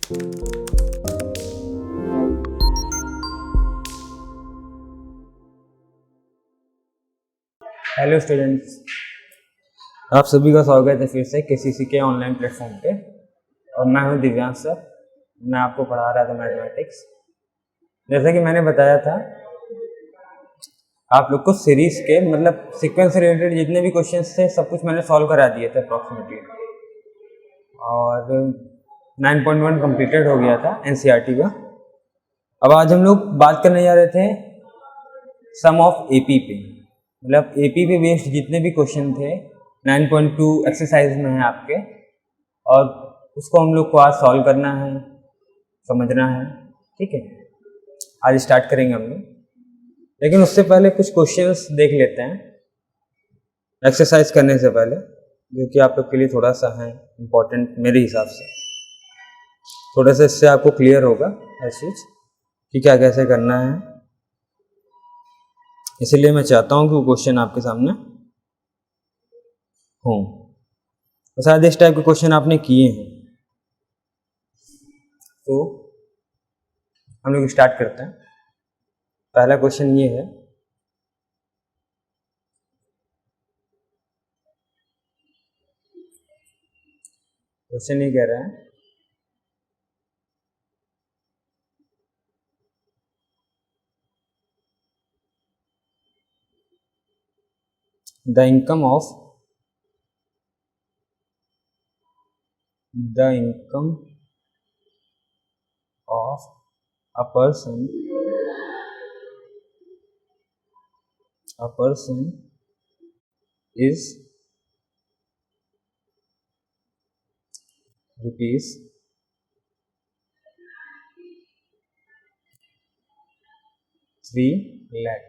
Hello students, आप सभी का स्वागत है फिर से केसीसी के ऑनलाइन प्लेटफॉर्म पे। और मैं हूं दिव्यांश सर। मैं आपको पढ़ा रहा था मैथमेटिक्स। जैसा कि मैंने बताया था, आप लोग को सीरीज के मतलब सीक्वेंस से रिलेटेड जितने भी क्वेश्चंस थे सब कुछ मैंने सॉल्व करा दिए थे अप्रॉक्सीमेटली। और 9.1 कंप्लीटेड हो गया था एनसीईआरटी का। अब आज हम लोग बात करने जा रहे थे सम ऑफ एपी पे, मतलब एपी पे बेस्ड जितने भी क्वेश्चन थे 9.2 एक्सरसाइज में है आपके, और उसको हम लोग को आज सॉल्व करना है, समझना है। ठीक है, आज स्टार्ट करेंगे हम लोग, लेकिन उससे पहले कुछ क्वेश्चंस देख लेते हैं एक्सरसाइज करने से पहले, जो कि आप लोग के लिए थोड़ा सा है इम्पोर्टेंट मेरे हिसाब से। थोड़ा सा इससे आपको क्लियर होगा हर चीज़ कि क्या कैसे करना है, इसलिए मैं चाहता हूँ कि वो क्वेश्चन आपके सामने हो। तो शायद इस टाइप के क्वेश्चन आपने किए हैं, तो हम लोग स्टार्ट करते हैं। पहला क्वेश्चन ये है, क्वेश्चन ये कह रहा है the income of a person is rupees 3 lakh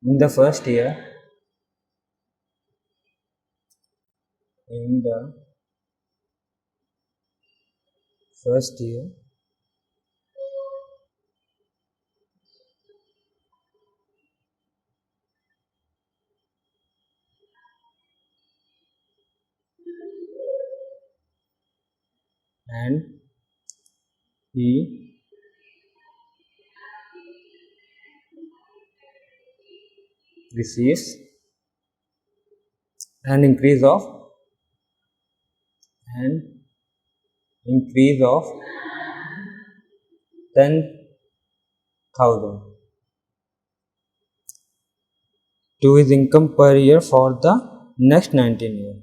in the first year. And he receives an increase of 10,000 to his income per year for the next 19 years।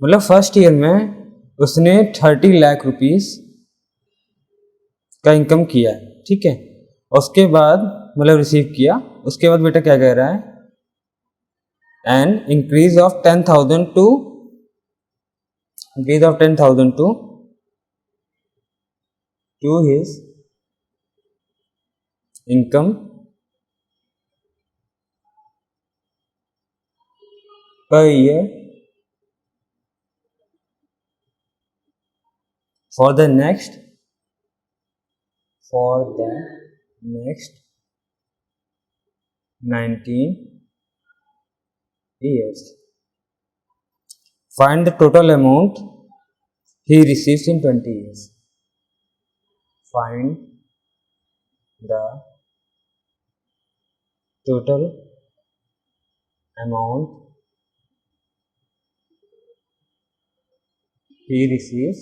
मतलब फर्स्ट ईयर में उसने 30 lakh rupees का income किया, ठीक है। उसके बाद मतलब रिसीव किया, उसके बाद बेटा क्या कह रहा है, and increase of 10,000 to his income per year for the next 19 years। Find the total amount he receives in 20 years। Find the total amount he receives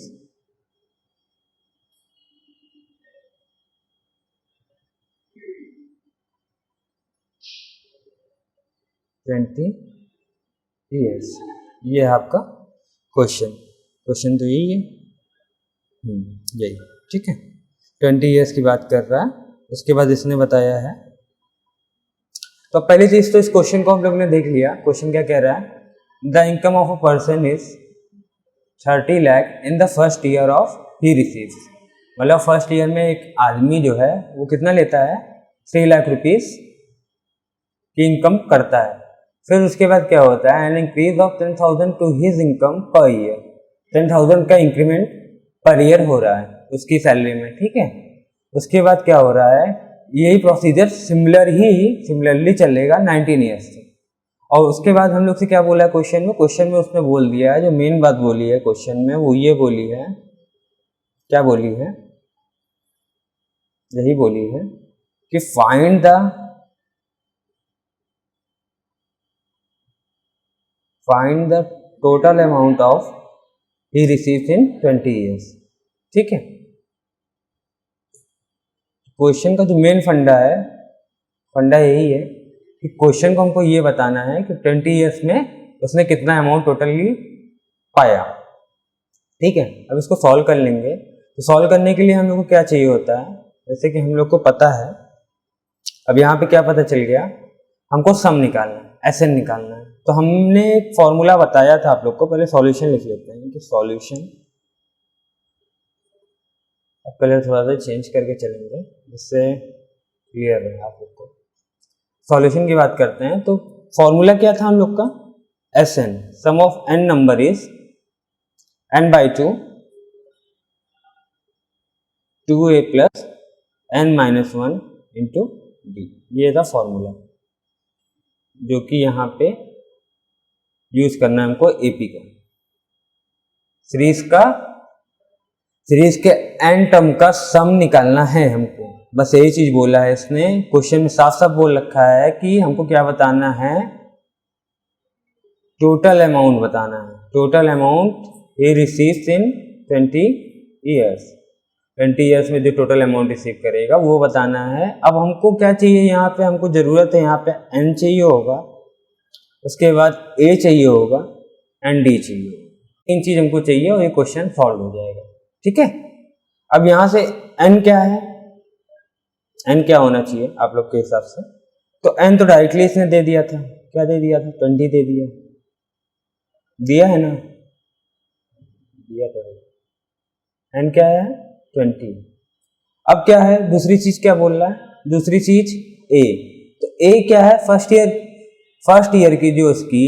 years। ये है आपका क्वेश्चन तो यही है, यही, ठीक है। 20 ईयर्स की बात कर रहा है, उसके बाद इसने बताया है। तो पहली चीज तो इस क्वेश्चन को हम लोग ने देख लिया। क्वेश्चन क्या कह रहा है, the income of a person is 30 lakh in the first year of he receives. मतलब फर्स्ट ईयर में एक आदमी जो है वो कितना लेता है, 3 लाख रुपीस की इनकम करता है। फिर उसके बाद क्या होता है, an increase of 10,000 to his income per year. 10,000 का इंक्रीमेंट पर ईयर हो रहा है उसकी सैलरी में, ठीक है। उसके बाद क्या हो रहा है, यही प्रोसीजर सिमिलरली चलेगा 19 ईयर्स से। और उसके बाद हम लोग से क्या बोला है क्वेश्चन में उसने बोल दिया है, जो मेन बात बोली है क्वेश्चन में वो ये बोली है, क्या बोली है, यही बोली है कि find the total amount of he received in 20 years. ठीक है, क्वेश्चन का जो मेन फंडा यही है कि क्वेश्चन को हमको ये बताना है कि 20 ईयर्स में उसने कितना अमाउंट टोटली पाया। ठीक है, अब इसको सॉल्व कर लेंगे। तो सॉल्व करने के लिए हम लोग को क्या चाहिए होता है, जैसे कि हम लोग को पता है, अब यहाँ पे क्या पता चल गया, हमको सम निकालना है, एसएन निकालना है। तो हमने एक फॉर्मूला बताया था आप लोग को, पहले सॉल्यूशन लिख लेते हैं कि सॉल्यूशन, अब पहले थोड़ा सा चेंज करके चलेंगे जिससे क्लियर रहे आप लोग को। सॉल्यूशन की बात करते हैं तो फॉर्मूला क्या था हम लोग का, SN, sum of an number is n/2 2a plus n-1 into d, ये था फॉर्मूला जो कि यहाँ पे यूज करना है हमको एपी का। सीरीज के एन टर्म का सम निकालना है हमको, बस यही चीज बोला है इसने। क्वेश्चन में साफ साफ बोल रखा है कि हमको क्या बताना है, टोटल अमाउंट बताना है, total amount he receives in 20 years, 20 years में जो टोटल अमाउंट रिसीव करेगा वो बताना है। अब हमको क्या चाहिए, यहाँ पे हमको जरूरत है, यहाँ पे एन चाहिए होगा, उसके बाद ए चाहिए होगा एंड डी चाहिए होगा, तीन चीज हमको चाहिए और ये क्वेश्चन सॉल्व हो जाएगा। ठीक है, अब यहाँ से एन क्या है, एन क्या होना चाहिए आप लोग के हिसाब से, तो एन तो डायरेक्टली इसने दे दिया था, क्या दे दिया था, 20 दे दिया है ना, दिया तो है। एन क्या है, 20। अब क्या है, दूसरी चीज क्या बोल रहा है, दूसरी चीज ए, तो ए क्या है, फर्स्ट ईयर की जो उसकी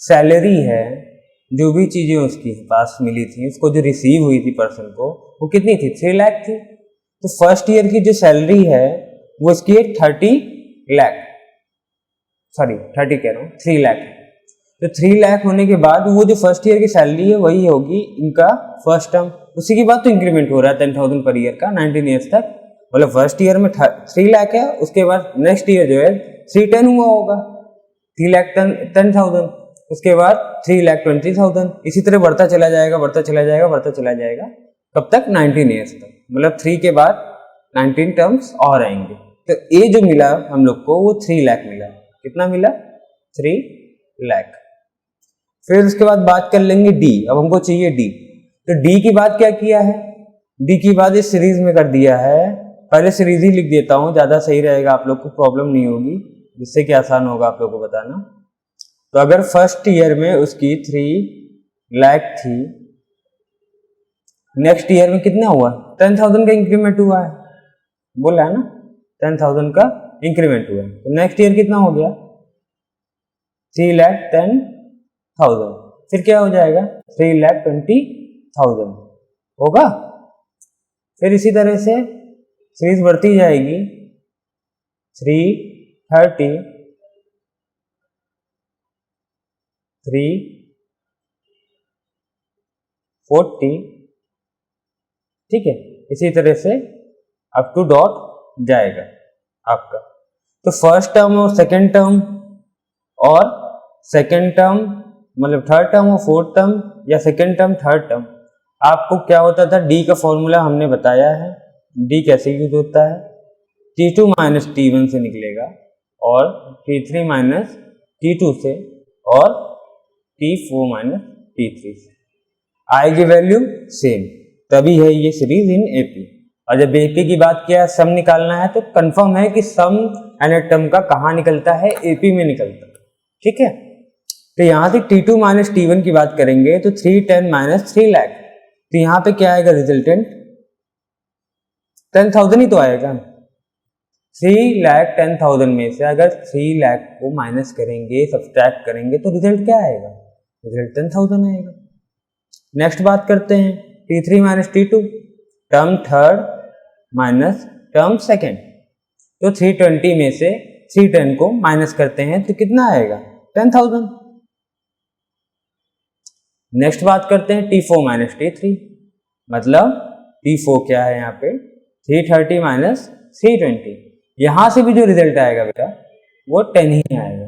सैलरी है, जो भी चीजें उसकी पास मिली थी, उसको जो रिसीव हुई थी पर्सन को, वो कितनी थी, 3 लाख थी। तो फर्स्ट ईयर की जो सैलरी है वो इसकी 30 लाख, सॉरी 30 कह रहा हूँ, 3 लाख। तो 3 लाख होने के बाद वो जो फर्स्ट ईयर की सैलरी है वही होगी इनका फर्स्ट टर्म, उसी के बाद तो इंक्रीमेंट हो रहा है 10,000 पर ईयर का 19 ईयर्स तक। मतलब फर्स्ट ईयर में 3 लाख है, उसके बाद नेक्स्ट ईयर जो है 310 हुआ होगा, 3 लाख 10,000, उसके बाद 3 लाख 20,000, इसी तरह बढ़ता चला जाएगा, कब तक, 19 ईयर्स तक। मतलब 3 के बाद 19 टर्म्स और आएंगे। तो ए जो मिला हम लोग को वो 3 लाख मिला, कितना मिला, 3 लाख। फिर उसके बाद बात कर लेंगे डी, अब हमको चाहिए डी। तो डी की बात क्या किया है, डी की बात इस सीरीज में कर दिया है, पहले सीरीज ही लिख देता हूं, ज्यादा सही रहेगा, आप लोग को प्रॉब्लम नहीं होगी, जिससे कि आसान होगा आप लोग को बताना। तो अगर फर्स्ट ईयर में उसकी 3 लाख थी, नेक्स्ट ईयर में कितना हुआ, 10,000 का इंक्रीमेंट हुआ है, बोला है ना, 10,000 का इंक्रीमेंट हुआ है। तो नेक्स्ट ईयर कितना हो गया, 3,10,000, फिर क्या हो जाएगा, 3,20,000 होगा। फिर इसी तरह से सीरीज बढ़ती जाएगी, 330, 340, ठीक है, इसी तरह से अप टू डॉट जाएगा आपका। तो फर्स्ट टर्म और सेकंड टर्म मतलब थर्ड टर्म और फोर्थ टर्म, या सेकंड टर्म थर्ड टर्म, आपको क्या होता था, डी का फॉर्मूला हमने बताया है। डी कैसे यूज होता है, T2 माइनस T1 से निकलेगा, और T3 माइनस T2 से, और T4 माइनस T3 से आएगी वैल्यू सेम, तभी है ये सीरीज इन एपी। और जब एपी की बात किया, सम निकालना है, तो कंफर्म है कि सम एंड टर्म का कहाँ निकलता है, एपी में निकलता है। ठीक है, तो यहां से T2 माइनस T1 की बात करेंगे तो 310 माइनस 3 लाख, तो यहाँ पे क्या आएगा, रिजल्टेंट 10,000 ही तो आएगा। 3,10,000 में से अगर 3 लाख को माइनस करेंगे, सब्सट्रैक्ट करेंगे, तो रिजल्ट क्या आएगा, रिजल्ट 10,000 आएगा। नेक्स्ट बात करते हैं, T3 minus T2, term third minus term second, तो 320 में से 310 को माइनस करते हैं तो कितना आएगा, 10,000। नेक्स्ट बात करते हैं T4 माइनस T3, मतलब T4 क्या है यहाँ पे 330 माइनस 320। यहां से भी जो रिजल्ट आएगा बेटा वो 10 ही आएगा।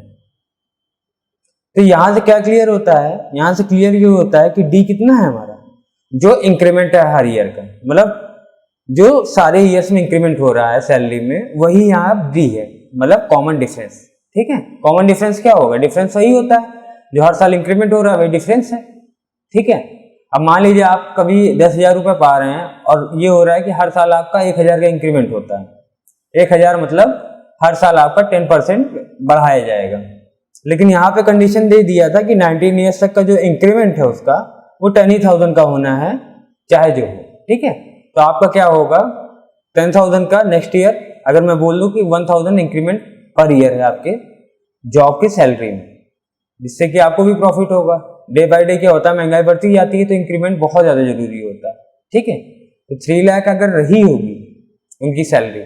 तो यहां से क्या क्लियर होता है, यहां से क्लियर ये होता है कि डी कितना है हमारा, जो इंक्रीमेंट है हर ईयर का, मतलब जो सारे ईयर्स में इंक्रीमेंट हो रहा है सैलरी में, वही यहाँ डी है, मतलब कॉमन डिफरेंस। ठीक है, कॉमन डिफरेंस क्या होगा, डिफरेंस वही होता है जो हर साल इंक्रीमेंट हो रहा है, वही डिफरेंस है। ठीक है, अब मान लीजिए आप कभी 10,000 रुपये पा रहे हैं और ये हो रहा है कि हर साल आपका 1,000 का इंक्रीमेंट होता है। 1,000 मतलब हर साल आपका 10% बढ़ाया जाएगा। लेकिन यहाँ पे कंडीशन दे दिया था कि 19 ईयर्स तक का जो इंक्रीमेंट है उसका वो 10,000 का होना है, चाहे जो हो। ठीक है, तो आपका क्या होगा 10,000 का नेक्स्ट ईयर, अगर मैं बोल दूं कि 1,000 इंक्रीमेंट पर ईयर है आपके जॉब की सैलरी में, जिससे कि आपको भी प्रॉफिट होगा। डे बाय डे क्या होता है, महंगाई बढ़ती जाती है तो इंक्रीमेंट बहुत ज्यादा जरूरी होता है। ठीक है, तो 3 लाख अगर रही होगी उनकी सैलरी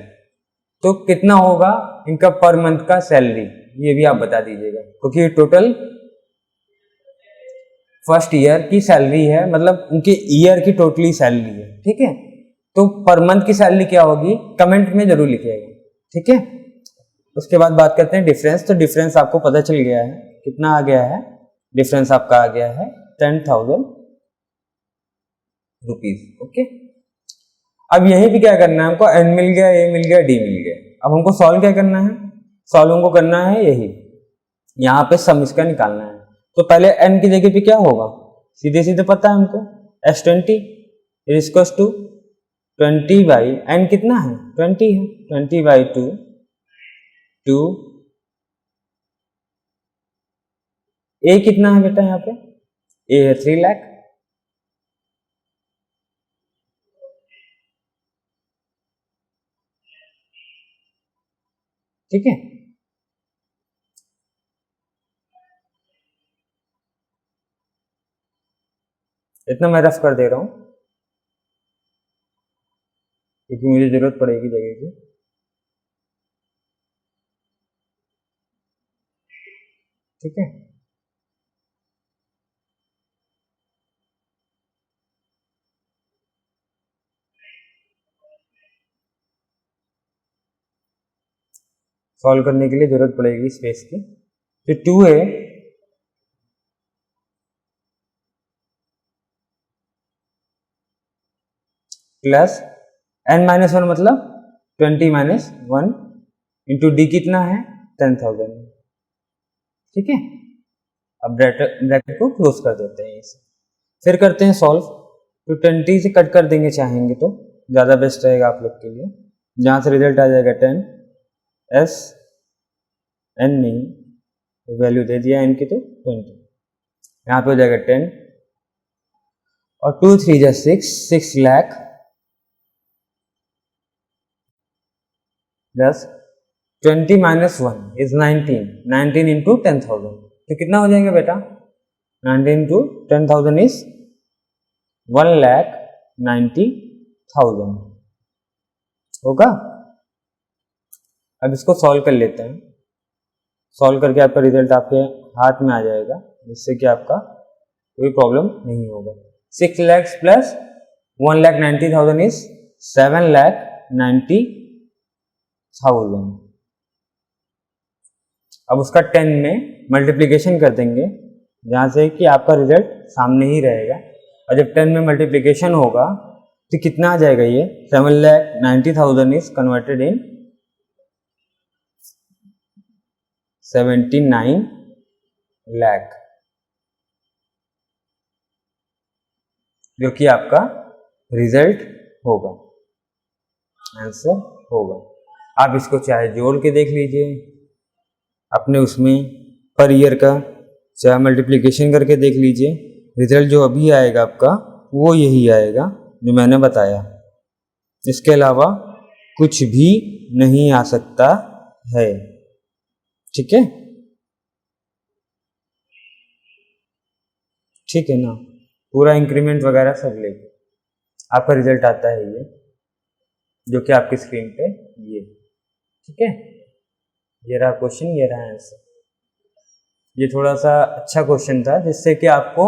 तो कितना होगा इनका पर मंथ का सैलरी, ये भी आप बता दीजिएगा, क्योंकि टोटल फर्स्ट ईयर की सैलरी है, मतलब उनके ईयर की टोटली सैलरी है। ठीक है, तो पर मंथ की सैलरी क्या होगी कमेंट में जरूर लिखिएगा। ठीक है, उसके बाद बात करते हैं डिफरेंस। तो डिफरेंस आपको पता चल गया है, कितना आ गया है, डिफरेंस आपका आ गया है 10,000 रुपीज। ओके, अब यहीं पे क्या करना है हमको, एन मिल गया, ए मिल गया, डी मिल गया। अब हमको सॉल्व क्या करना है, सॉल्व हमको करना है यही, यहाँ पे सम इसका निकालना है। तो पहले n की जगह पे क्या होगा, सीधे सीधे पता है हमको, S20 equals to 20 by n, कितना है 20 है, 20 बाई 2 a कितना है बेटा, यहाँ पे a है 3 लाख। ठीक है, इतना मैं रफ कर दे रहा हूं क्योंकि मुझे जरूरत पड़ेगी जगह की। ठीक है, सॉल्व करने के लिए जरूरत पड़ेगी स्पेस की। तो 2a प्लस n माइनस 1 मतलब 20 माइनस 1 इंटू डी कितना है 10,000। ठीक है, अब ब्रैकेट को क्लोज कर देते हैं इसे, फिर करते हैं सॉल्व। तो 20 से कट कर देंगे चाहेंगे तो ज़्यादा बेस्ट रहेगा आप लोग के लिए। जहाँ से रिजल्ट आ जाएगा 10, एस एन नहीं वैल्यू दे दिया एन की, तो 20 यहाँ पे हो जाएगा 10 और 2 3 जा 6 lakh plus 20 minus 1 is 19 into 10,000। तो कितना हो जाएगा बेटा, 19 इंटू 10,000 इज 1,90,000 होगा। अब इसको सॉल्व कर लेते हैं, सॉल्व करके आपका रिजल्ट आपके हाथ में आ जाएगा, जिससे कि आपका कोई प्रॉब्लम नहीं होगा। 6 लाख प्लस 1,90,000 इज 7,90,000। अब उसका 10 में मल्टीप्लिकेशन कर देंगे, जहां से कि आपका रिजल्ट सामने ही रहेगा। और जब 10 में मल्टीप्लिकेशन होगा तो कितना आ जाएगा, ये 7,90,000 इज कन्वर्टेड इन 79 लाख, जो कि आपका रिजल्ट होगा, आंसर होगा। आप इसको चाहे जोड़ के देख लीजिए अपने उसमें पर ईयर का, चाहे मल्टीप्लिकेशन करके देख लीजिए, रिजल्ट जो अभी आएगा आपका वो यही आएगा जो मैंने बताया। इसके अलावा कुछ भी नहीं आ सकता है। ठीक है, ठीक है ना, पूरा इंक्रीमेंट वगैरह सब लेके आपका रिजल्ट आता है ये, जो कि आपकी स्क्रीन पे ये। ठीक है, ये रहा क्वेश्चन, ये रहा आंसर। ये थोड़ा सा अच्छा क्वेश्चन था जिससे कि आपको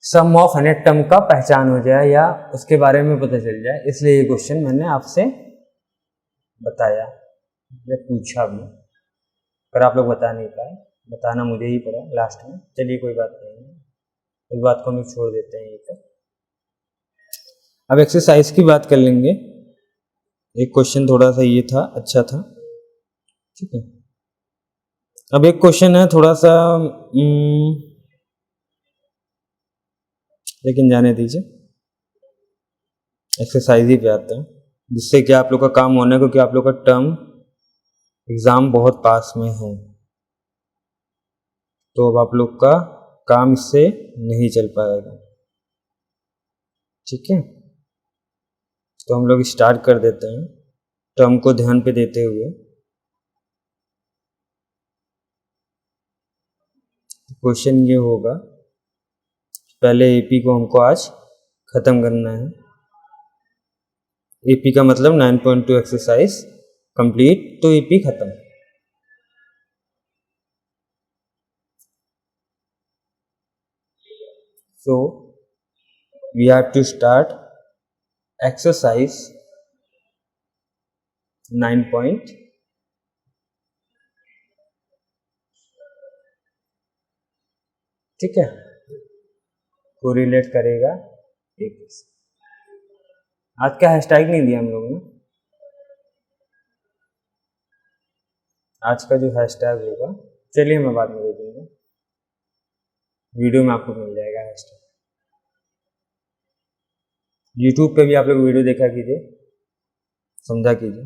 सम ऑफ 100 टर्म का पहचान हो जाए या उसके बारे में पता चल जाए, इसलिए ये क्वेश्चन मैंने आपसे बताया या पूछा भी, पर आप लोग बता नहीं पाए, बताना मुझे ही पड़ा लास्ट में। चलिए कोई बात नहीं है, इस बात को हम छोड़ देते हैं ये पर। अब एक्सरसाइज की बात कर लेंगे। एक क्वेश्चन थोड़ा सा ये था, अच्छा था, ठीक है। अब एक क्वेश्चन है थोड़ा सा लेकिन जाने दीजिए, एक्सरसाइज ही पे आते हैं जिससे कि आप लोग का काम होना है, क्योंकि आप लोग का टर्म एग्जाम बहुत पास में है, तो अब आप लोग का काम इससे नहीं चल पाएगा, ठीक है। तो हम लोग स्टार्ट कर देते हैं टर्म को ध्यान पे देते हुए। क्वेश्चन ये होगा, पहले एपी को हमको आज खत्म करना है। एपी का मतलब 9.2 एक्सरसाइज कंप्लीट, तो एपी खत्म। So we have to start exercise 9 point, ठीक है, कोरिलेट करेगा एक। आज का हैशटैग नहीं दिया हम लोगों ने, आज का जो हैशटैग होगा चलिए मैं बाद में दे दूंगा, वीडियो में आपको मिल जाएगा हैशटैग। यूट्यूब पे भी आप लोग वीडियो देखा कीजिए, समझा कीजिए।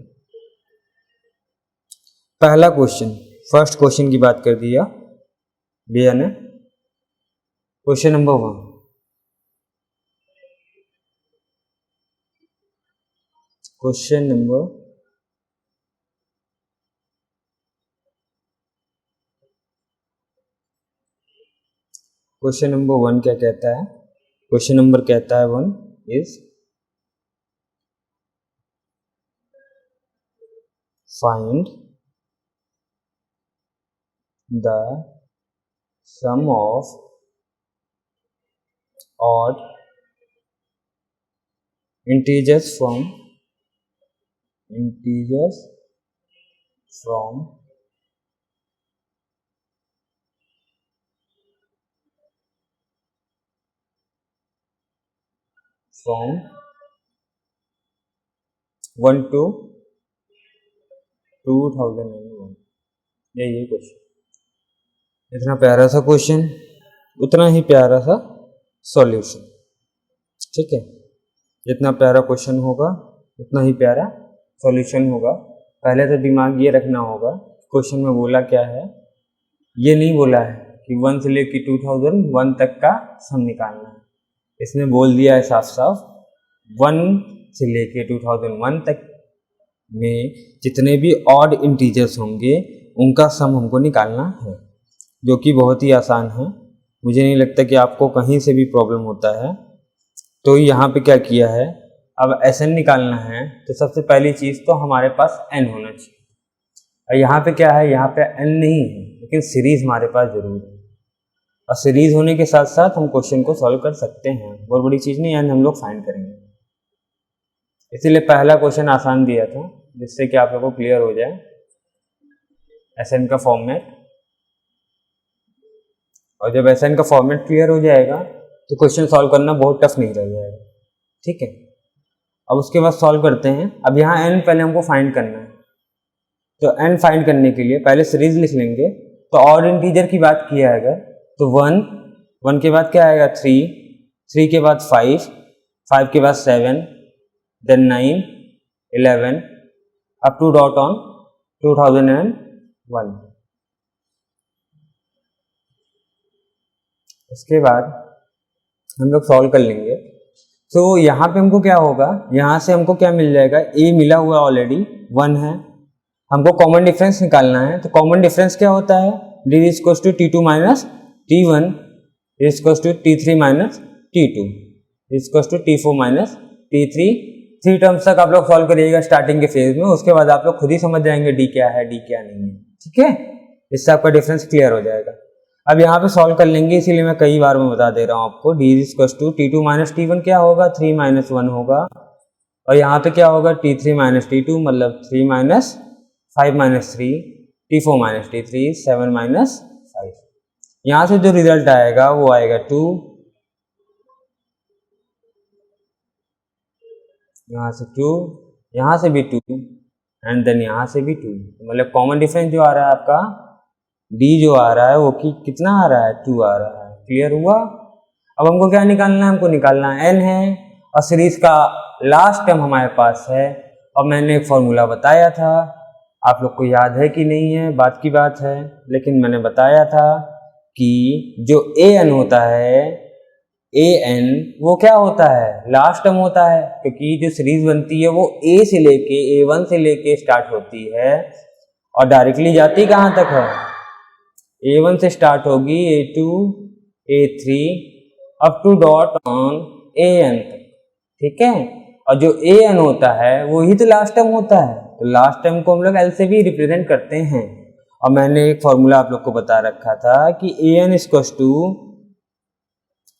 पहला क्वेश्चन, फर्स्ट क्वेश्चन की बात कर दिया भैया ने। Question number 1, question number question number 1 क्या कहता है? क्वेश्चन नंबर कहता है 1 is find the sum of odd integers from 1 to 2001। यही क्वेश्चन, इतना प्यारा सा क्वेश्चन, उतना ही प्यारा सा सॉल्यूशन, ठीक है। जितना प्यारा क्वेश्चन होगा उतना ही प्यारा सॉल्यूशन होगा। पहले तो दिमाग ये रखना होगा क्वेश्चन में बोला क्या है, ये नहीं बोला है कि 1 से लेकर 2001 तक का सम निकालना है। इसने बोल दिया है साफ साफ 1 से लेकर 2001 तक में जितने भी ऑड इंटीजर्स होंगे उनका सम हमको निकालना है, जो कि बहुत ही आसान है। मुझे नहीं लगता कि आपको कहीं से भी प्रॉब्लम होता है। तो यहाँ पे क्या किया है, अब Sn निकालना है तो सबसे पहली चीज़ तो हमारे पास n होना चाहिए। और यहाँ पे क्या है, यहाँ पे n नहीं है लेकिन सीरीज हमारे पास जरूर है, और सीरीज होने के साथ साथ हम क्वेश्चन को सॉल्व कर सकते हैं। बहुत बड़ी चीज़ नहीं, n हम लोग फाइंड करेंगे। इसीलिए पहला क्वेश्चन आसान दिया था जिससे कि आप लोगों को क्लियर हो जाए Sn का फॉर्मेट। और जब Sn का फॉर्मेट क्लियर हो जाएगा तो क्वेश्चन सॉल्व करना बहुत टफ नहीं रह जाएगा, ठीक है। अब उसके बाद सॉल्व करते हैं। अब यहाँ n पहले हमको फाइंड करना है, तो n फाइंड करने के लिए पहले सीरीज लिख लेंगे। तो ऑड इंटीजर की बात किया है अगर तो 1 के बाद क्या आएगा 3 के बाद 5 के बाद 7, then 9, 11 up to dot on 2001। उसके बाद हम लोग सॉल्व कर लेंगे। तो यहाँ पे हमको क्या होगा, यहाँ से हमको क्या मिल जाएगा, a मिला हुआ ऑलरेडी 1 है, हमको कॉमन डिफरेंस निकालना है। तो कॉमन डिफरेंस क्या होता है, d is equal to t2 minus t1 is equal to t3 minus t2 is equal to t4 minus t3। 3 terms तक आप लोग सॉल्व करिएगा स्टार्टिंग के फेज में, उसके बाद आप लोग खुद ही समझ जाएंगे d क्या है d क्या नहीं है, ठीक है। इससे आपका डिफरेंस क्लियर हो जाएगा। अब यहाँ पे सॉल्व कर लेंगे, इसीलिए मैं कई बार मैं बता दे रहा हूँ आपको। D is equal to T2 minus T1 क्या होगा, 3 माइनस 1 होगा, और यहाँ पे क्या होगा T3 माइनस T2 मतलब 3 minus 5 minus 3, T4 minus T3 7 minus 5। यहाँ से जो रिजल्ट आएगा वो आएगा 2, यहाँ से 2, यहाँ से भी 2 एंड देन यहाँ से भी 2, मतलब कॉमन डिफरेंस जो आ रहा है आपका D जो आ रहा है वो कितना आ रहा है, 2 आ रहा है। क्लियर हुआ। अब हमको क्या निकालना है, हमको निकालना है n है, और सीरीज का लास्ट टर्म हमारे पास है, और मैंने एक फॉर्मूला बताया था, आप लोग को याद है कि नहीं है बात की बात है, लेकिन मैंने बताया था कि जो an होता है, an वो क्या होता है, लास्ट टर्म होता है, क्योंकि जो सीरीज बनती है वो a से लेके a1 से लेके स्टार्ट होती है और डायरेक्टली जाती कहाँ तक है, a1 से स्टार्ट होगी a2 a3 up to dot on an तक, ठीक है। और जो an होता है वो ही तो लास्ट टर्म होता है, तो लास्ट टर्म को हम लोग l से भी रिप्रेजेंट करते हैं। और मैंने एक फॉर्मूला आप लोग को बता रखा था कि an equal to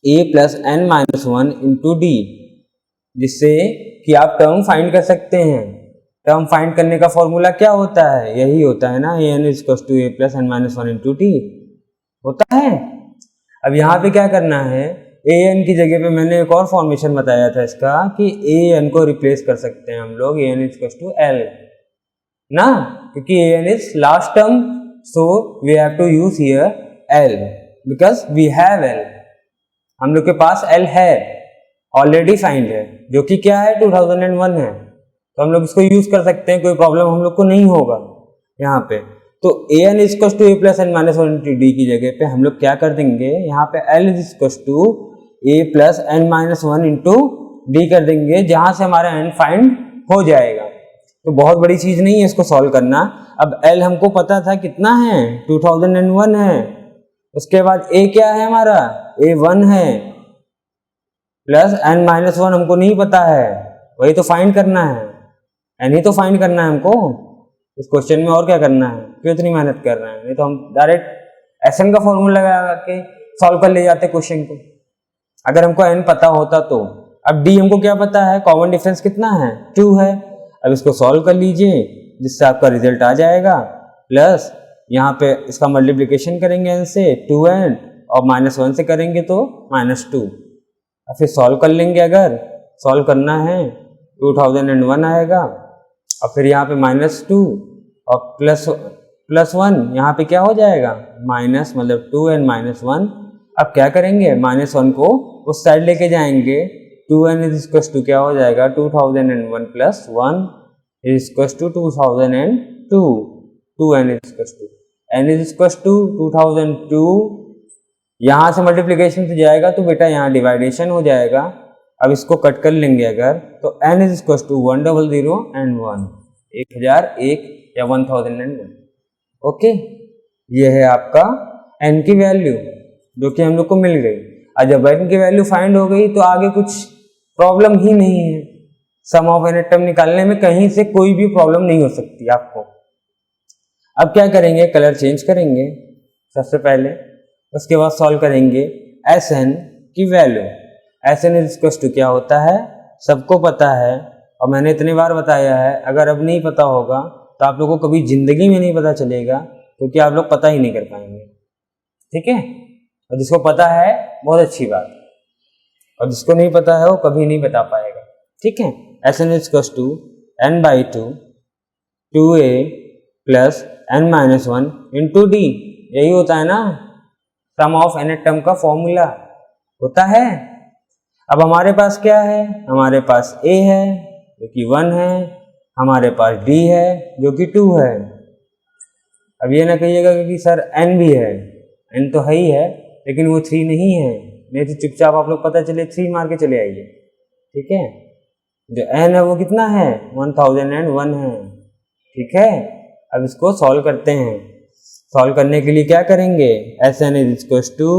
a plus n minus 1 into d, जिससे कि आप टर्म फाइंड कर सकते हैं। टर्म फाइंड करने का फॉर्मूला क्या होता है, यही होता है ना, an equal to a plus n minus 1 into d होता है। अब यहाँ पे क्या करना है, an की जगह पे मैंने एक और फॉर्मेशन बताया था इसका कि an को रिप्लेस कर सकते हैं हम लोग, an इक्वल टू l ना, क्योंकि an is last term, so we have to use here l because we have l, हम लोग के पास l है, ऑलरेडी फाइंड है, जो कि क्या है 2001 है, तो हम लोग इसको यूज कर सकते हैं, कोई प्रॉब्लम हम लोग को नहीं होगा यहाँ पे। तो an is equal to a plus n minus 1 into d की जगह पे हम लोग क्या कर देंगे, यहाँ पे l is equal to a plus n minus 1 into d कर देंगे, जहां से हमारा n फाइंड हो जाएगा। तो बहुत बड़ी चीज नहीं है इसको सॉल्व करना। अब l हमको पता था कितना है, 2001 है, उसके बाद a क्या है हमारा, a1 है, प्लस n माइनस 1 हमको नहीं पता है, वही तो फाइंड करना है, n ही तो फाइंड करना है हमको इस क्वेश्चन में, और क्या करना है, क्यों इतनी मेहनत कर रहे हैं, नहीं तो हम डायरेक्ट एसएन का फॉर्मूला लगा के सॉल्व कर ले जाते क्वेश्चन को, अगर हमको n पता होता तो। अब d हमको क्या पता है, कॉमन डिफरेंस कितना है, 2 है। अब इसको सॉल्व कर लीजिए, जिससे आपका रिजल्ट आ जाएगा, प्लस यहाँ पे इसका मल्टीप्लिकेशन करेंगे n से 2n, और माइनस 1 से करेंगे तो माइनस 2, और फिर सॉल्व कर लेंगे, अगर सॉल्व करना है 2001 आएगा, और फिर यहाँ पे माइनस 2 और प्लस 1, यहाँ पे क्या हो जाएगा माइनस, मतलब 2n माइनस 1। अब क्या करेंगे, माइनस 1 को उस साइड लेके जाएंगे, 2n इज इक्वल टू क्या हो जाएगा 2001 plus 1 is equal to 2002, 2n is equal to n is equal to 2002, यहाँ से मल्टीप्लिकेशन से जाएगा तो बेटा यहाँ डिवाइडेशन हो जाएगा। अब इसको कट कर लेंगे अगर, तो n is equal to 100 and 1, 1001 या 1001। ओके, ये है आपका n की वैल्यू जो कि हम लोग को मिल गई। और जब n की वैल्यू फाइंड हो गई तो आगे कुछ प्रॉब्लम ही नहीं है, सम ऑफ n टर्म निकालने में कहीं से कोई भी प्रॉब्लम नहीं हो सकती आपको। अब क्या करेंगे, कलर चेंज करेंगे सबसे पहले, उसके बाद सॉल्व करेंगे Sn की वैल्यू। Sn इज इक्वल टू क्या होता है, सबको पता है, और मैंने इतनी बार बताया है, अगर अब नहीं पता होगा तो आप लोगों को कभी जिंदगी में नहीं पता चलेगा, क्योंकि आप लोग पता ही नहीं कर पाएंगे, ठीक है। और जिसको पता है बहुत अच्छी बात, और जिसको नहीं पता है वो कभी नहीं बता पाएगा, ठीक है। Sn is equal to n/2 2a plus n minus 1 into d, यही होता है ना सम ऑफ n टर्म का फॉर्मूला होता है। अब हमारे पास क्या है, हमारे पास a है जो कि 1 है, हमारे पास d है जो कि 2 है। अब ये ना कहिएगा कि सर n भी है, n तो है ही है, लेकिन वो 3 नहीं है, नहीं तो चुपचाप आप लोग पता चले 3 मार के चले आइए, ठीक है। जो n है वो कितना है, 1001 है, ठीक है। अब इसको सॉल्व करते हैं। सॉल्व करने के लिए क्या करेंगे, Sn is equal to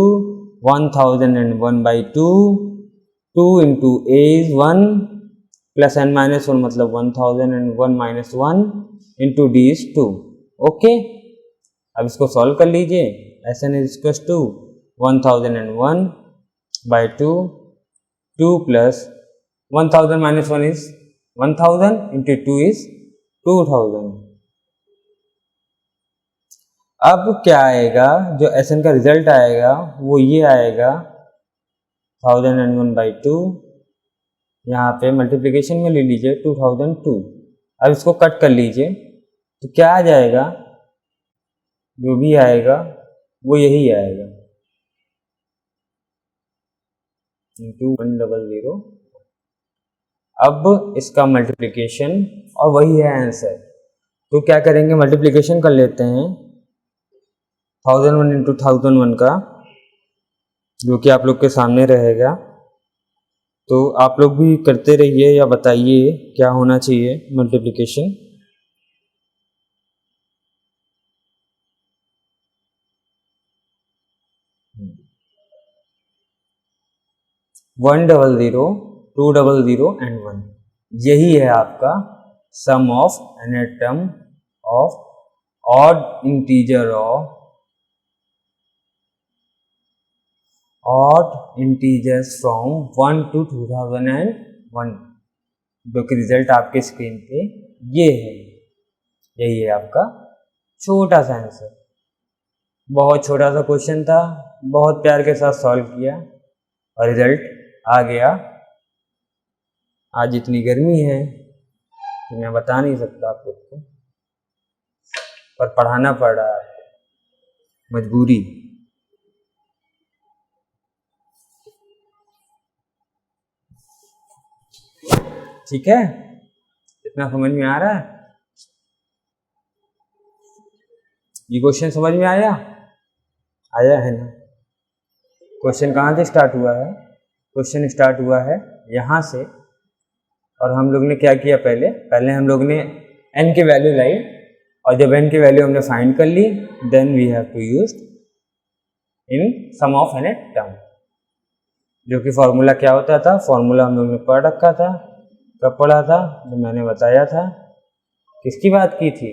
1001/2, 2 into a is 1 plus n minus 1 मतलब 1001 minus 1 into d is 2। Okay, अब इसको सॉल्व कर लीजिए। Sn is equal to 1001 by 2, 2 plus 1000 minus 1 is 1000 into 2 is 2000। अब क्या आएगा, जो Sn का रिजल्ट आएगा वो ये आएगा 1001 बाई 2, यहाँ पे मल्टीप्लिकेशन में ले लीजिए 2002। अब इसको कट कर लीजिए तो क्या आ जाएगा, जो भी आएगा वो यही आएगा इंटू 100। अब इसका मल्टीप्लिकेशन और वही है आंसर। तो क्या करेंगे, मल्टीप्लिकेशन कर लेते हैं 1001 इंटू 1001 का, जो कि आप लोग के सामने रहेगा। तो आप लोग भी करते रहिए या बताइए क्या होना चाहिए मल्टीप्लिकेशन। वन 00, 200 एंड 1, यही है आपका sum of n term of odd integer of odd integers from 1 to 2001, जो कि रिजल्ट आपके स्क्रीन पे ये है। यही है आपका छोटा सा आंसर। बहुत छोटा सा क्वेश्चन था, बहुत प्यार के साथ सॉल्व किया और रिजल्ट आ गया। आज इतनी गर्मी है कि मैं बता नहीं सकता आप लोग को, पर पढ़ाना पड़ रहा है, मजबूरी। ठीक है, इतना समझ में आ रहा है? ये क्वेश्चन समझ में आया है ना? क्वेश्चन कहाँ से स्टार्ट हुआ है? क्वेश्चन स्टार्ट हुआ है यहाँ से, और हम लोग ने क्या किया, पहले हम लोग ने n की वैल्यू लाई, और जब n की वैल्यू हमने फाइंड कर ली, then we have to use in sum of n term, जो कि फॉर्मूला क्या होता था, फॉर्मूला हम लोग ने पढ़ रखा था। कब पढ़ा था? जो मैंने बताया था। किसकी बात की थी?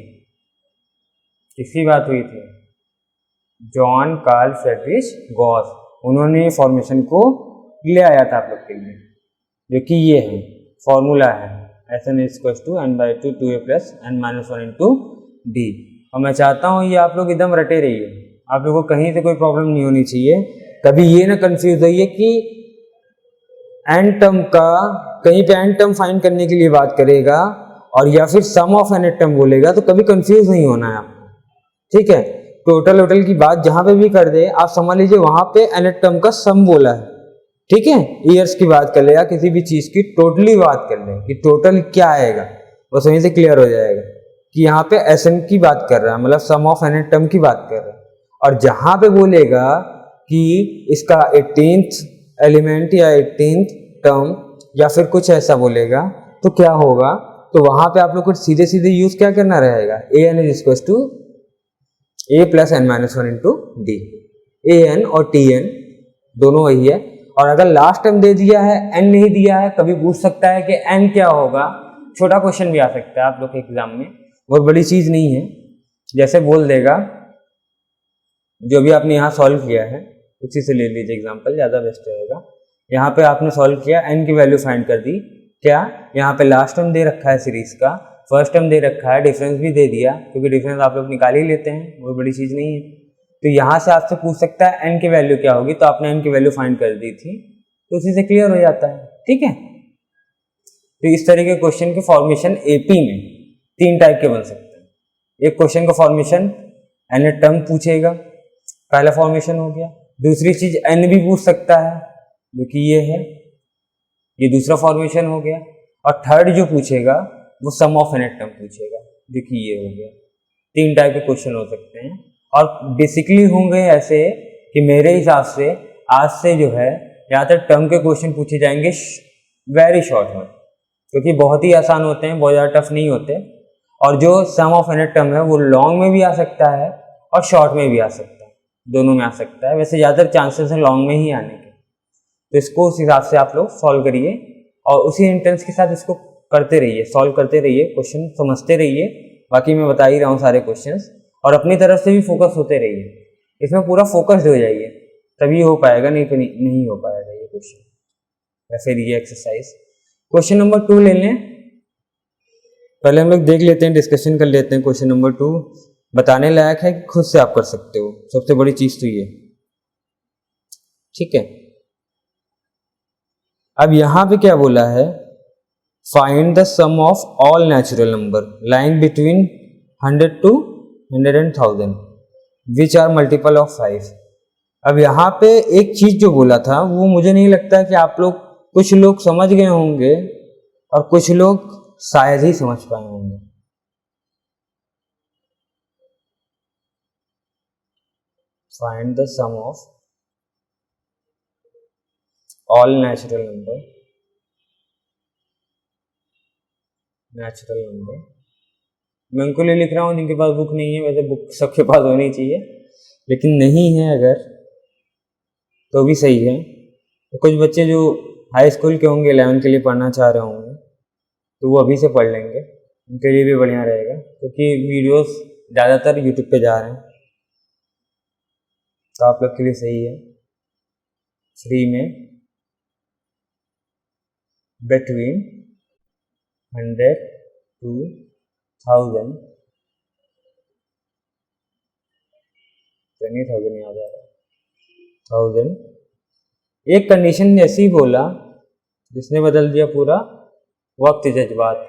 किसकी बात हुई थी? जॉन कार्ल फ्रेडरिच गॉस, उन्होंने फॉर्मेशन को ले आया था आप लोग के लिए, जो कि ये है फॉर्मूला है Sn equals to n/2 2a plus n-1 into d. और मैं चाहता हूँ ये आप लोग एकदम रटे रहिए, आप लोगों को कहीं से कोई प्रॉब्लम नहीं होनी चाहिए। कभी ये ना कंफ्यूज होइए कि एन टर्म का कहीं पे एन टर्म फाइंड करने के लिए बात करेगा और या फिर सम ऑफ एन टर्म बोलेगा, तो कभी कंफ्यूज नहीं होना है आपको। ठीक है, टोटल की बात जहां पे भी कर दे, आप समझ लीजिए वहां पे एन टर्म का सम बोला है। ठीक है, ईयर्स की बात कर ले या किसी भी चीज की टोटली बात कर ले कि टोटल क्या आएगा, वो वहीं से क्लियर हो जाएगा कि यहाँ पे Sn की बात कर रहा है, मतलब सम ऑफ एन टर्म की बात कर रहा है। और जहां पे बोलेगा कि इसका 18th एलिमेंट या 18th टर्म या फिर कुछ ऐसा बोलेगा, तो क्या होगा, तो वहां पे आप लोग को सीधे सीधे यूज क्या करना रहेगा, an is equal to a plus n-1 into d. an और tn दोनों वही है। और अगर लास्ट टर्म दे दिया है, n नहीं दिया है, कभी पूछ सकता है कि n क्या होगा, छोटा क्वेश्चन भी आ सकता है आप लोग के एग्जाम में, बहुत बड़ी चीज नहीं है। जैसे बोल देगा, जो भी आपने यहाँ सॉल्व किया है उसी से ले लीजिए एग्जाम्पल, ज़्यादा बेस्ट रहेगा। यहाँ पे आपने सॉल्व किया, n की वैल्यू फाइंड कर दी, क्या यहाँ पे लास्ट टर्म दे रखा है सीरीज का, फर्स्ट टर्म दे रखा है, डिफरेंस भी दे दिया, क्योंकि डिफरेंस आप लोग निकाल ही लेते हैं, वो बड़ी चीज़ नहीं है। तो यहाँ से आपसे पूछ सकता है n की वैल्यू क्या होगी, तो आपने n की वैल्यू फाइंड कर दी थी, तो उसी से क्लियर हो जाता है। ठीक है, तो इस तरह के क्वेश्चन के फॉर्मेशन AP में 3 टाइप के बन सकते हैं। एक क्वेश्चन का फॉर्मेशन n टर्म पूछेगा, पहला फॉर्मेशन हो गया। दूसरी चीज n भी पूछ सकता है, जो कि ये है, ये दूसरा फॉर्मेशन हो गया। और थर्ड जो पूछेगा वो सम ऑफ एन टर्म पूछेगा, जो कि ये हो गया। 3 टाइप के क्वेश्चन हो सकते हैं, और बेसिकली होंगे ऐसे कि मेरे हिसाब से आज से जो है ज़्यादातर टर्म के क्वेश्चन पूछे जाएंगे वेरी शॉर्ट में, क्योंकि बहुत ही आसान होते हैं, बहुत ज़्यादा टफ नहीं होते। और जो सम ऑफ एन टर्म है वो लॉन्ग में भी आ सकता है और शॉर्ट में भी आ सकता है, दोनों में आ सकता है। वैसे ज़्यादातर चांसेस हैं लॉन्ग में ही आने के, तो इसको उस हिसाब से आप लोग सॉल्व करिए और उसी इंटेंस के साथ इसको करते रहिए, सॉल्व करते रहिए, क्वेश्चन समझते रहिए। बाकी मैं बता ही रहा हूँ सारे क्वेश्चंस, और अपनी तरफ से भी फोकस होते रहिए, इसमें पूरा फोकस्ड हो जाइए, तभी हो पाएगा, नहीं तो नहीं हो पाएगा ये क्वेश्चन या फिर ये एक्सरसाइज। क्वेश्चन नंबर 2 ले लें, पहले हम लोग देख लेते हैं, डिस्कशन कर लेते हैं। क्वेश्चन नंबर 2 बताने लायक है कि खुद से आप कर सकते हो, सबसे बड़ी चीज तो ये, ठीक है। अब यहां पे क्या बोला है, find the sum of all natural number lying between 100 to 100 and 1000 which are multiple of 5। अब यहाँ पे एक चीज जो बोला था वो मुझे नहीं लगता कि आप लोग, कुछ लोग समझ गए होंगे और कुछ लोग शायद ही समझ पाए होंगे। Find the sum of all natural number, मैं उनको लिए लिख रहा हूँ जिनके पास बुक नहीं है, वैसे बुक सबके पास होनी चाहिए, लेकिन नहीं है अगर तो भी सही है। तो कुछ बच्चे जो हाई स्कूल के होंगे, 11th के लिए पढ़ना चाह रहे होंगे, तो वो अभी से पढ़ लेंगे, उनके लिए भी बढ़िया रहेगा, क्योंकि वीडियोस ज़्यादातर यूट्यूब पे जा रहे हैं, तो आप लोग के लिए सही है। फ्री में बिटवीन 100 to 1000, 20,000 याद आ रहा है, 1000। एक कंडीशन ऐसी बोला जिसने बदल दिया पूरा वक्त जज्बात,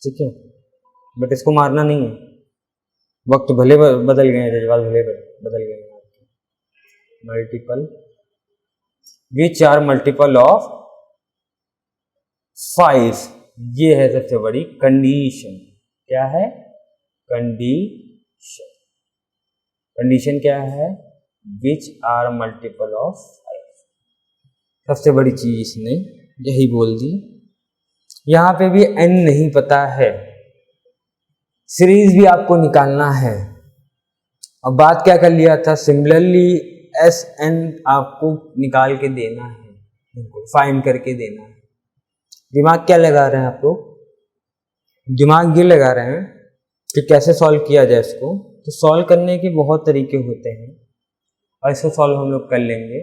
ठीक है, बट इसको मारना नहीं है, वक्त भले बदल गए, जज्बात भले बदल गए। Multiple which are multiple of 5, ये है सबसे बड़ी कंडीशन। क्या है कंडीशन? कंडीशन क्या है? विच आर मल्टीपल ऑफ 5, सबसे बड़ी चीज इसने यही बोल दी। यहां पे भी n नहीं पता है, सीरीज भी आपको निकालना है। अब बात क्या कर लिया था, सिमिलरली Sn आपको निकाल के देना है, इनको फाइंड करके देना है। दिमाग क्या लगा रहे हैं आप लोग? दिमाग ये लगा रहे हैं कि कैसे सॉल्व किया जाए इसको। तो सॉल्व करने के बहुत तरीके होते हैं और इसको सॉल्व हम लोग कर लेंगे।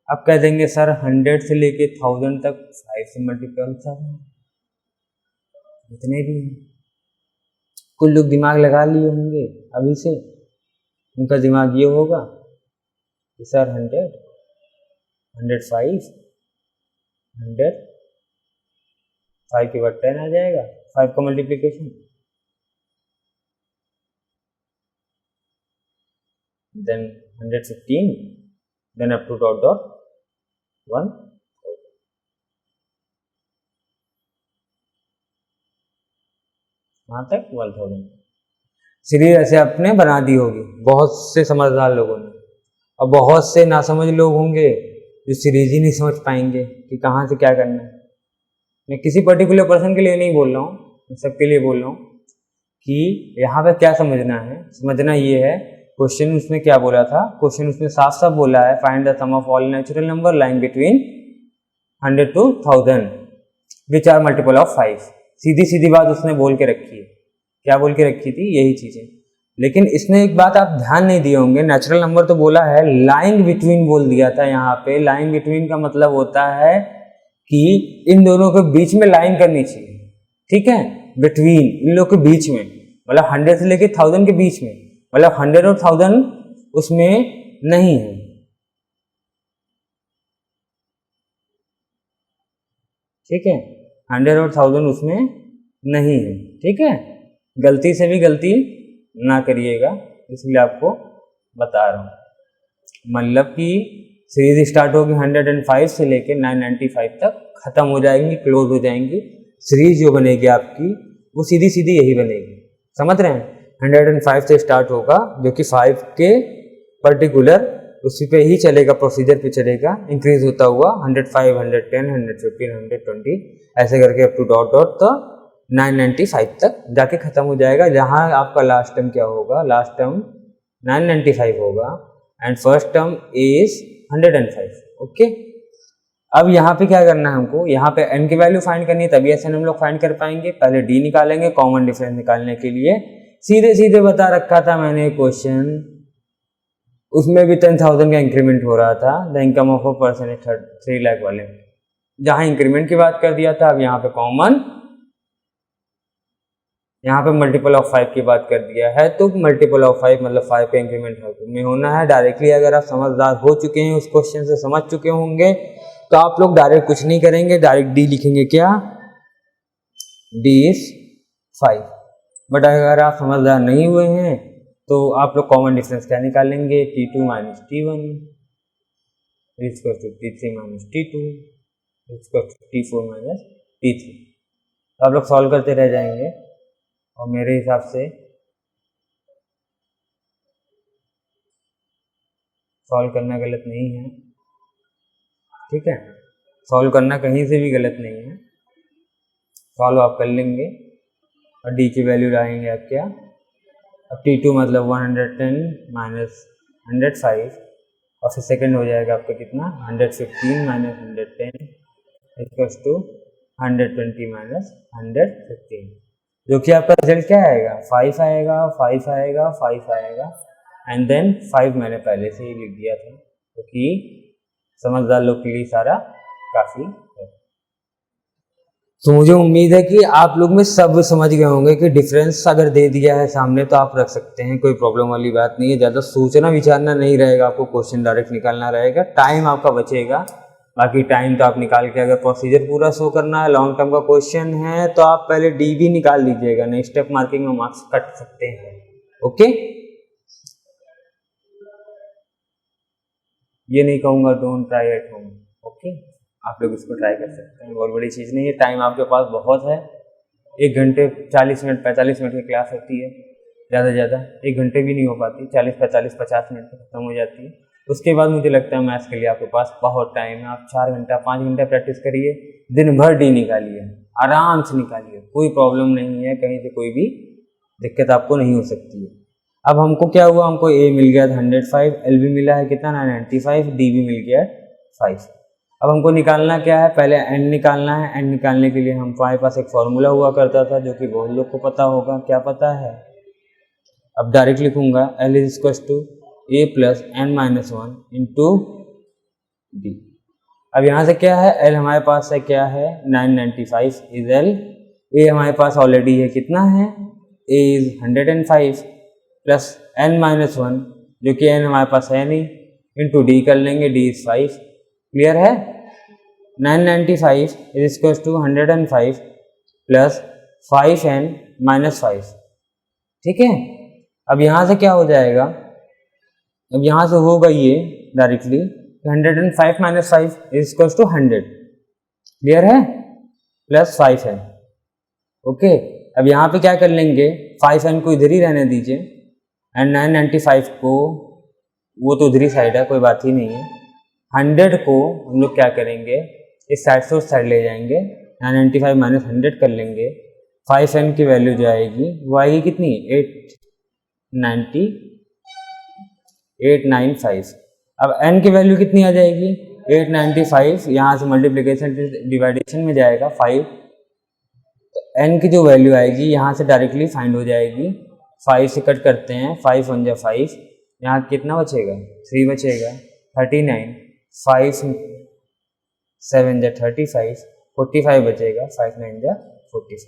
अब कह देंगे सर 100 से लेके 1000 तक 5 से मल्टीपल था, इतने भी हैं। कुछ लोग दिमाग लगा लिए होंगे अभी से, उनका दिमाग ये होगा कि सर 100, 105, 100, 5 के बाद 10 आ जाएगा, 5 का multiplication, then 115, then up to dot dot 1, वहां तक 1000। सीरीज ऐसे आपने बना दी होगी बहुत से समझदार लोगों ने, और बहुत से नासमझ लोग होंगे जो सीरीज ही नहीं समझ पाएंगे कि कहाँ से क्या करना है। मैं किसी पर्टिकुलर पर्सन के लिए नहीं बोल रहा हूँ, मैं सबके लिए बोल रहा हूँ कि यहाँ पे क्या समझना है। समझना ये है, क्वेश्चन उसने क्या बोला था, क्वेश्चन उसने साफ साफ बोला है find the sum of all natural number lying between 100 to 1000 which are multiple of 5। सीधी सीधी बात उसने बोल के रखी है। क्या बोल के रखी थी? यही चीजें। लेकिन इसने एक बात आप ध्यान नहीं दिए होंगे, नेचुरल नंबर तो बोला है, लाइंग बिटवीन बोल दिया था। यहाँ पे लाइंग बिटवीन का मतलब होता है कि इन दोनों के बीच में लाइन करनी चाहिए, ठीक है, बिटवीन, इन लोग के बीच में, मतलब 100 से लेके 1000 के बीच में, मतलब 100 और 1000 उसमें नहीं है, ठीक है, 100 और 1000 उसमें नहीं है, ठीक है। गलती से भी गलती ना करिएगा, इसलिए आपको बता रहा हूँ। मतलब कि सीरीज स्टार्ट होगी 105 से लेके 995 तक, खत्म हो जाएंगी, क्लोज हो जाएंगी। सीरीज जो बनेगी आपकी वो सीधी सीधी यही बनेगी, समझ रहे हैं। 105 से स्टार्ट होगा, जो कि 5 के पर्टिकुलर उसी पे ही चलेगा, प्रोसीजर पे चलेगा, इंक्रीज होता हुआ 105, 110, 115, 120 ऐसे करके अप टू डॉट डॉट तो 995 तक जाके खत्म हो जाएगा। जहाँ आपका लास्ट टर्म क्या होगा, लास्ट टर्म 995 होगा and first term is 105। Okay, अब यहाँ पे क्या करना है हमको, यहाँ पे n की वैल्यू फाइंड करनी है, तभी ऐसे हम लोग फाइंड कर पाएंगे। पहले d निकालेंगे कॉमन डिफरेंस निकालने के लिए, सीधे सीधे बता रखा था मैंने क्वेश्चन, उसमें भी 10,000 का इंक्रीमेंट हो रहा था। The income of a person is 3 lakh वाले, जहां इंक्रीमेंट की बात कर दिया था, अब यहाँ पे कॉमन, यहाँ पे मल्टीपल ऑफ 5 की बात कर दिया है, तो मल्टीपल ऑफ 5 मतलब 5 का इंक्रीमेंट में होना है डायरेक्टली। अगर आप समझदार हो चुके हैं, उस क्वेश्चन से समझ चुके होंगे, तो आप लोग डायरेक्ट कुछ नहीं करेंगे, डायरेक्ट डी लिखेंगे। क्या? D is 5। बट अगर आप समझदार नहीं हुए हैं तो आप लोग कॉमन डिफरेंस क्या निकालेंगे? T2 minus T1 equal to T3 minus T2 equal to T4 minus T3। तो आप लोग सॉल्व करते रह जाएंगे, और मेरे हिसाब से सॉल्व करना गलत नहीं है, ठीक है? सॉल्व करना कहीं से भी गलत नहीं है, सॉल्व आप कर लेंगे। और डी की वैल्यू लाएंगे आप क्या? अब T2 मतलब 110 माइनस 105, और फिर सेकेंड हो जाएगा आपका कितना? 115 माइनस 110 इक्वल्स टू 120 माइनस 115, जो कि आपका रिजल्ट क्या आएगा? 5 आएगा, 5 आएगा, 5 आएगा, एंड देन 5 मैंने पहले से ही लिख दिया था, क्योंकि समझदार लोग के लिए सारा काफ़ी है। तो मुझे उम्मीद है कि आप लोग में सब समझ गए होंगे कि डिफरेंस अगर दे दिया है सामने तो आप रख सकते हैं, कोई प्रॉब्लम वाली बात नहीं है। ज़्यादा सोचना विचारना नहीं रहेगा, आपको क्वेश्चन डायरेक्ट निकालना रहेगा, टाइम आपका बचेगा। बाकी टाइम तो आप निकाल के, अगर प्रोसीजर पूरा शो करना है, लॉन्ग टर्म का क्वेश्चन है, तो आप पहले डी भी निकाल लीजिएगा, नहीं स्टेप मार्किंग में मार्क्स कट सकते हैं। ओके, ये नहीं कहूँगा don't try at home, okay, आप लोग इसको ट्राई कर सकते हैं, बहुत बड़ी चीज़ नहीं है। टाइम आपके पास बहुत है, 1 घंटे 40 मिनट 45 मिनट की क्लास होती है, ज़्यादा से ज़्यादा 1 घंटे भी नहीं हो पाती, 40 45 50 मिनट में खत्म हो जाती है। उसके बाद मुझे लगता है मैथ्स के लिए आपके पास बहुत टाइम है, आप 4 घंटा 5 घंटा प्रैक्टिस करिए, दिन भर डी निकालिए, आराम से निकालिए, कोई प्रॉब्लम नहीं है, कहीं से कोई भी दिक्कत आपको नहीं हो सकती है। अब हमको क्या हुआ? हमको ए मिल गया था 105, एल भी मिला है कितना? 995, डी भी मिल गया 5। अब हमको निकालना क्या है? पहले एन निकालना है। एन निकालने के लिए हमारे पास एक फॉर्मूला हुआ करता था, जो कि बहुत लोग को पता होगा। क्या पता है? अब डायरेक्ट लिखूंगा, L is equal to A plus N minus 1 into D. अब यहाँ से क्या है? एल हमारे पास है क्या है? 995 इज एल। ए हमारे पास ऑलरेडी है, कितना है? ए इज 105 प्लस एन माइनस 1, जो कि एन हमारे पास है नहीं, इंटू डी कर लेंगे, डी इज 5। क्लियर है? 995 is equal to 105 plus 5n minus 5, ठीक है? अब यहाँ से क्या हो जाएगा? अब यहाँ से होगा ये directly 105 minus 5 is equal to 100। Clear है? Plus 5n। ओके, अब यहाँ पे क्या कर लेंगे? 5n को इधर ही रहने दीजिए, एंड 995 को, वो तो उधर ही साइड है, कोई बात ही नहीं है। 100 को हम लोग क्या करेंगे? इस साइड से उस साइड ले जाएंगे, 995 माइनस 100 कर लेंगे। 5n की वैल्यू जो आएगी वो आएगी कितनी? 895। अब n की वैल्यू कितनी आ जाएगी? 895, यहाँ से मल्टीप्लिकेशन डिवाइडेशन में जाएगा 5, तो n की जो वैल्यू आएगी यहाँ से डायरेक्टली फाइंड हो जाएगी। 5 से कट करते हैं, 5 1 जा 5, यहाँ कितना बचेगा? 3 बचेगा, 39, 5 7 जा 35, 45 बचेगा, 5 9 जा 45।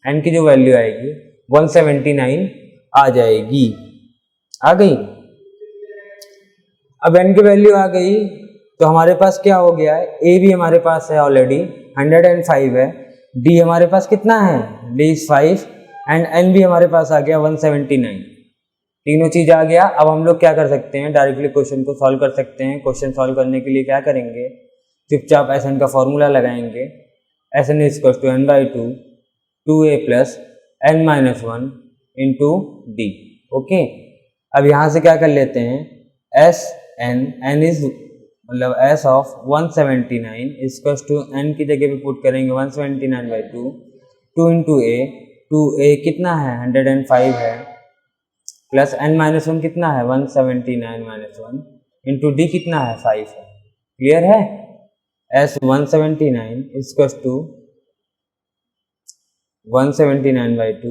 एन की जो वैल्यू आएगी 179 आ जाएगी। आ गई? अब एन की वैल्यू आ गई तो हमारे पास क्या हो गया है? ए भी हमारे पास है ऑलरेडी 105 है, डी हमारे पास कितना है? डी इज 5, एंड एन भी हमारे पास आ गया 179। तीनों चीज आ गया। अब हम लोग क्या कर सकते हैं? डायरेक्टली क्वेश्चन को सॉल्व कर सकते हैं। क्वेश्चन सॉल्व करने के लिए क्या करेंगे? चुपचाप एस एन का फॉर्मूला लगाएंगे, S N is to N by 2 2a plus N minus 1 into D. Okay, अब यहाँ से क्या कर लेते हैं? एस एन, एन इज मतलब S of 179 is to N की जगह पे पुट करेंगे 179 बाई 2, 2 इंटू ए, 2a कितना है? 105 है, प्लस एन माइनस 1 कितना है? 179 माइनस 1 इंटू डी कितना है? 5 है। क्लियर है? एस 179 इज टू 179 बाई 2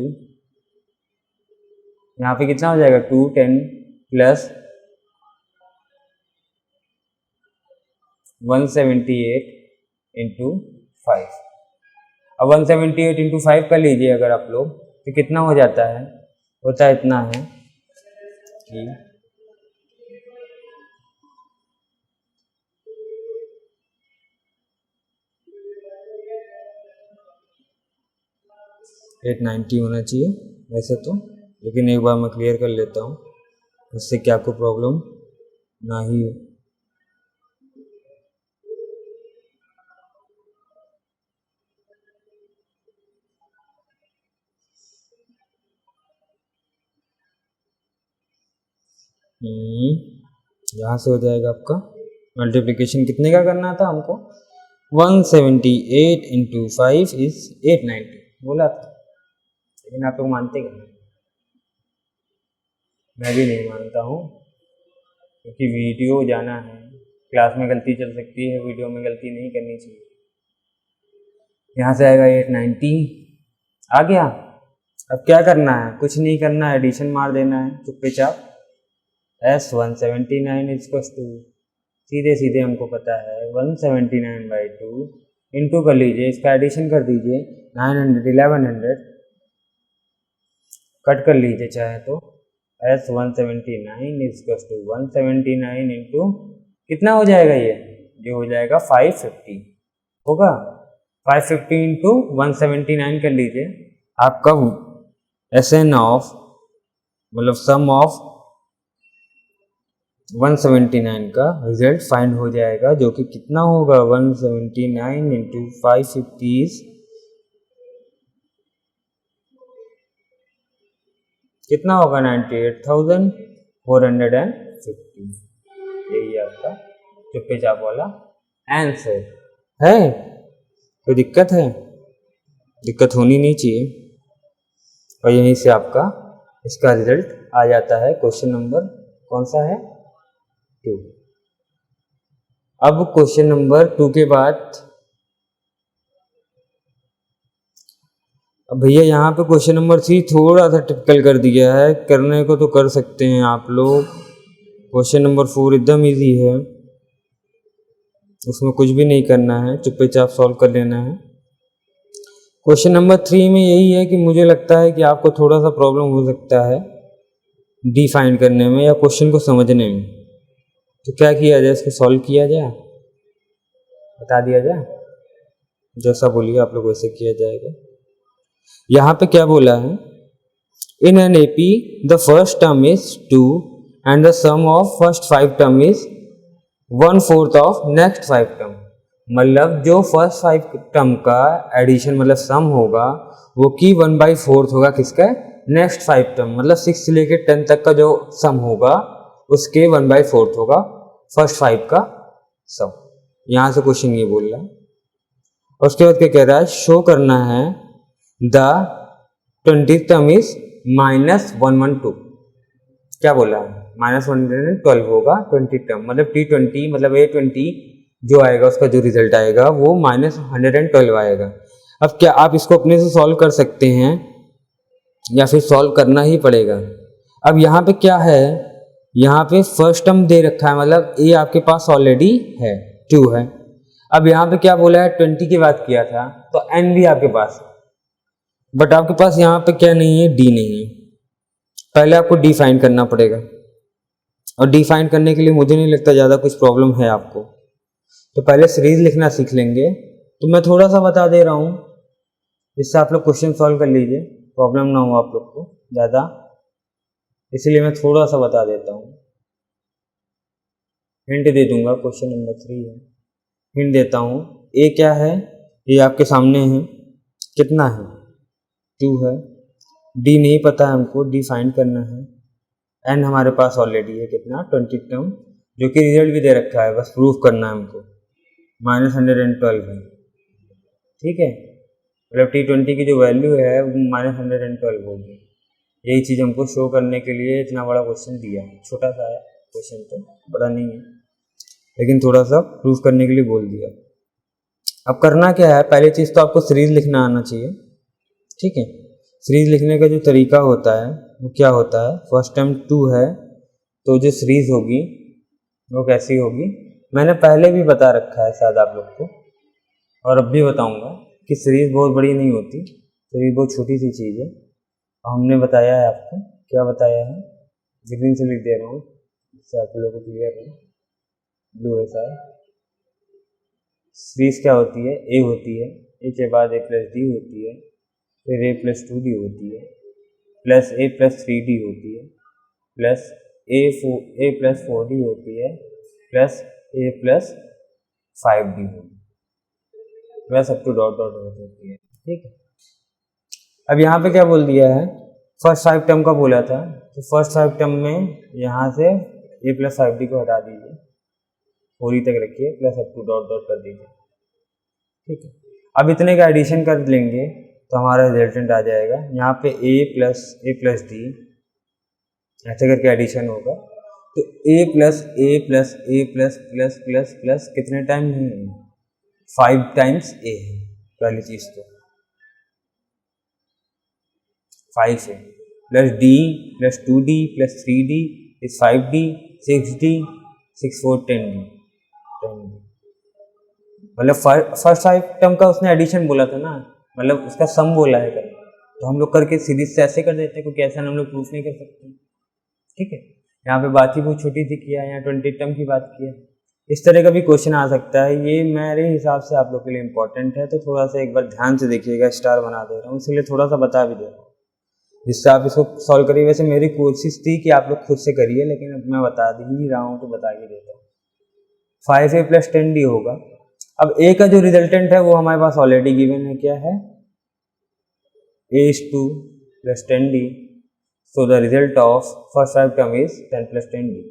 यहाँ पे कितना हो जाएगा 210 प्लस 178 इंटू 5। अब 178 इंटू 5 कर लीजिए अगर आप लोग, तो कितना हो जाता है, होता है इतना है कि 890 होना चाहिए वैसे तो, लेकिन एक बार मैं क्लियर कर लेता हूँ उससे कि आपको प्रॉब्लम ना ही हो। यहाँ से हो जाएगा आपका मल्टीप्लिकेशन, कितने का करना था हमको, 178 इंटू 5 इज 890 बोला था, लेकिन आप लोग मानते क्या? मैं भी नहीं मानता हूँ, क्योंकि वीडियो जाना है, क्लास में गलती चल सकती है, वीडियो में गलती नहीं करनी चाहिए। यहाँ से आएगा 890 आ गया। अब क्या करना है, कुछ नहीं करना है, एडिशन मार देना है चुप्पे चाप, S179 इक्वल्स टू, सीधे सीधे हमको पता है 179/2 इंटू कर लीजिए, इसका एडिशन कर दीजिए 900 1100 कट कर लीजिए चाहे तो, S179 इक्वल्स टू 179 इंटू कितना हो जाएगा, ये हो जाएगा 550 होगा, 550 इंटू 179 कर लीजिए, आपका SN ऑफ मतलब सम ऑफ 179 का रिजल्ट फाइंड हो जाएगा, जो कि कितना होगा 179 इंटू 550 कितना होगा 98,450। यही आपका चुप्पे चाप वाला आंसर है। कोई दिक्कत है? दिक्कत होनी नहीं चाहिए। और यहीं से आपका इसका रिजल्ट आ जाता है। क्वेश्चन नंबर कौन सा है, 2। अब क्वेश्चन नंबर 2 के बाद अब भैया यहाँ पे क्वेश्चन नंबर 3 थोड़ा सा टिपिकल कर दिया है, करने को तो कर सकते हैं आप लोग। क्वेश्चन नंबर 4 एकदम इजी है, उसमें कुछ भी नहीं करना है, चुप्पे चाप सॉल्व कर लेना है। क्वेश्चन नंबर 3 में यही है कि मुझे लगता है कि आपको थोड़ा सा प्रॉब्लम हो सकता है डिफाइन करने में या क्वेश्चन को समझने में। तो क्या किया जाए, इसको सॉल्व किया जाए, बता दिया जाए, जैसा बोलिए आप लोग वैसे किया जाएगा। यहाँ पे क्या बोला है, in an AP the first term is 2 and the sum of first 5 term is 1/4 of next 5 term. मतलब जो फर्स्ट 5 टर्म का एडिशन मतलब सम होगा वो की 1/4 होगा किसका, नेक्स्ट 5 टर्म, मतलब 6 से लेकर 10 तक का जो सम होगा उसके 1/4 होगा फर्स्ट 5 का सम। यहाँ से क्वेश्चन ये बोल रहा है। और उसके बाद क्या कह रहा है, शो करना है द 20th टर्म इज -112। क्या बोला है, -112 होगा 20 टर्म, मतलब T20 मतलब A20 जो आएगा उसका जो रिजल्ट आएगा वो -112 आएगा। अब क्या आप इसको अपने से सॉल्व कर सकते हैं या फिर सॉल्व करना ही पड़ेगा। अब यहाँ पे क्या है, यहाँ पे फर्स्ट टर्म दे रखा है, मतलब A आपके पास ऑलरेडी है, 2 है। अब यहाँ पे क्या बोला है, 20 की बात किया था तो N भी आपके पास है, बट आपके पास यहाँ पे क्या नहीं है, D नहीं है। पहले आपको D फाइंड करना पड़ेगा, और D फाइंड करने के लिए मुझे नहीं लगता ज़्यादा कुछ प्रॉब्लम है आपको। तो पहले सीरीज लिखना सीख लेंगे। तो मैं थोड़ा सा बता दे रहा हूँ जिससे आप लोग क्वेश्चन सॉल्व कर लीजिए, प्रॉब्लम ना हो आप लोग को ज़्यादा, इसलिए मैं थोड़ा सा बता देता हूँ। हिंट दे दूंगा, क्वेश्चन नंबर 3 है, हिंट देता हूँ। ए क्या है, ये आपके सामने है, कितना है, 2 है। डी नहीं पता है हमको, डी फाइंड करना है। एन हमारे पास ऑलरेडी है, कितना, 20 टर्म, जो कि रिजल्ट भी दे रखा है, बस प्रूफ करना है हमको, -112 है। ठीक है, मतलब T20 की जो वैल्यू है वो -112 होगी। यही चीज़ हमको शो करने के लिए इतना बड़ा क्वेश्चन दिया है। छोटा सा है क्वेश्चन, तो बड़ा नहीं है, लेकिन थोड़ा सा प्रूफ करने के लिए बोल दिया। अब करना क्या है, पहली चीज़ तो आपको सीरीज लिखना आना चाहिए। ठीक है, सीरीज लिखने का जो तरीका होता है वो क्या होता है, फर्स्ट टर्म 2 है तो जो सीरीज होगी वो कैसी होगी, मैंने पहले भी बता रखा है शायद आप लोग को, और अब भी बताऊंगा कि सीरीज बहुत बड़ी नहीं होती, सीरीज बहुत छोटी सी चीज़ है। हमने बताया है आपको, क्या बताया है, ग्रीन से लिख दे रहा हूँ इससे आप लोगों को क्लियर है, ब्लू है सर। सीरीज क्या होती है, ए होती है, ए के बाद ए प्लस डी होती है, फिर ए प्लस 2d होती है, प्लस ए प्लस 3d होती है, प्लस ए प्लस 4d होती है, प्लस ए प्लस 5d होती है, plus up to dot dot होती है। ठीक है, अब यहाँ पे क्या बोल दिया है, फर्स्ट 5 टर्म का बोला था, तो फर्स्ट 5 टर्म में यहाँ से ए प्लस 5d को हटा दीजिए, 4e तक रखिए, plus up to dot dot कर दीजिए। ठीक है, अब इतने का एडिशन कर लेंगे तो हमारा रिजल्टेंट आ जाएगा, यहाँ पे ए प्लस डी ऐसे करके एडिशन होगा, तो ए प्लस ए प्लस ए प्लस प्लस प्लस प्लस कितने टाइम है, 5 टाइम्स ए है पहली चीज, तो 5 है, plus D plus 2d plus 3d is 5d 6d 6 4 10d, मतलब फर्स्ट 5 टर्म का उसने एडिशन बोला था ना, मतलब उसका सम बोला है कर, तो हम लोग करके सीरीज से ऐसे कर देते हैं, क्योंकि ऐसा हम लोग प्रूफ नहीं कर सकते। ठीक है, यहाँ पे बात ही बहुत छोटी सी किया है, यहाँ 20 टर्म की बात की है, इस तरह का भी क्वेश्चन आ सकता है, ये मेरे हिसाब से आप लोग के लिए इंपॉर्टेंट है, तो थोड़ा सा एक बार ध्यान से देखिएगा, स्टार बना दे रहा हूँ इसलिए थोड़ा सा बता भी दे रहा हूँ, जिससे आप इसको सॉल्व करिए। वैसे मेरी कोशिश थी कि आप लोग खुद से करिए, लेकिन अब मैं बता ही रहा हूँ तो बता ही देता हूँ। 5a प्लस 10d होगा, अब a का जो रिजल्टेंट है वो हमारे पास ऑलरेडी गिवन है, क्या है, a is 2 plus 10d, so the result of first 5 term is 10 plus 10d,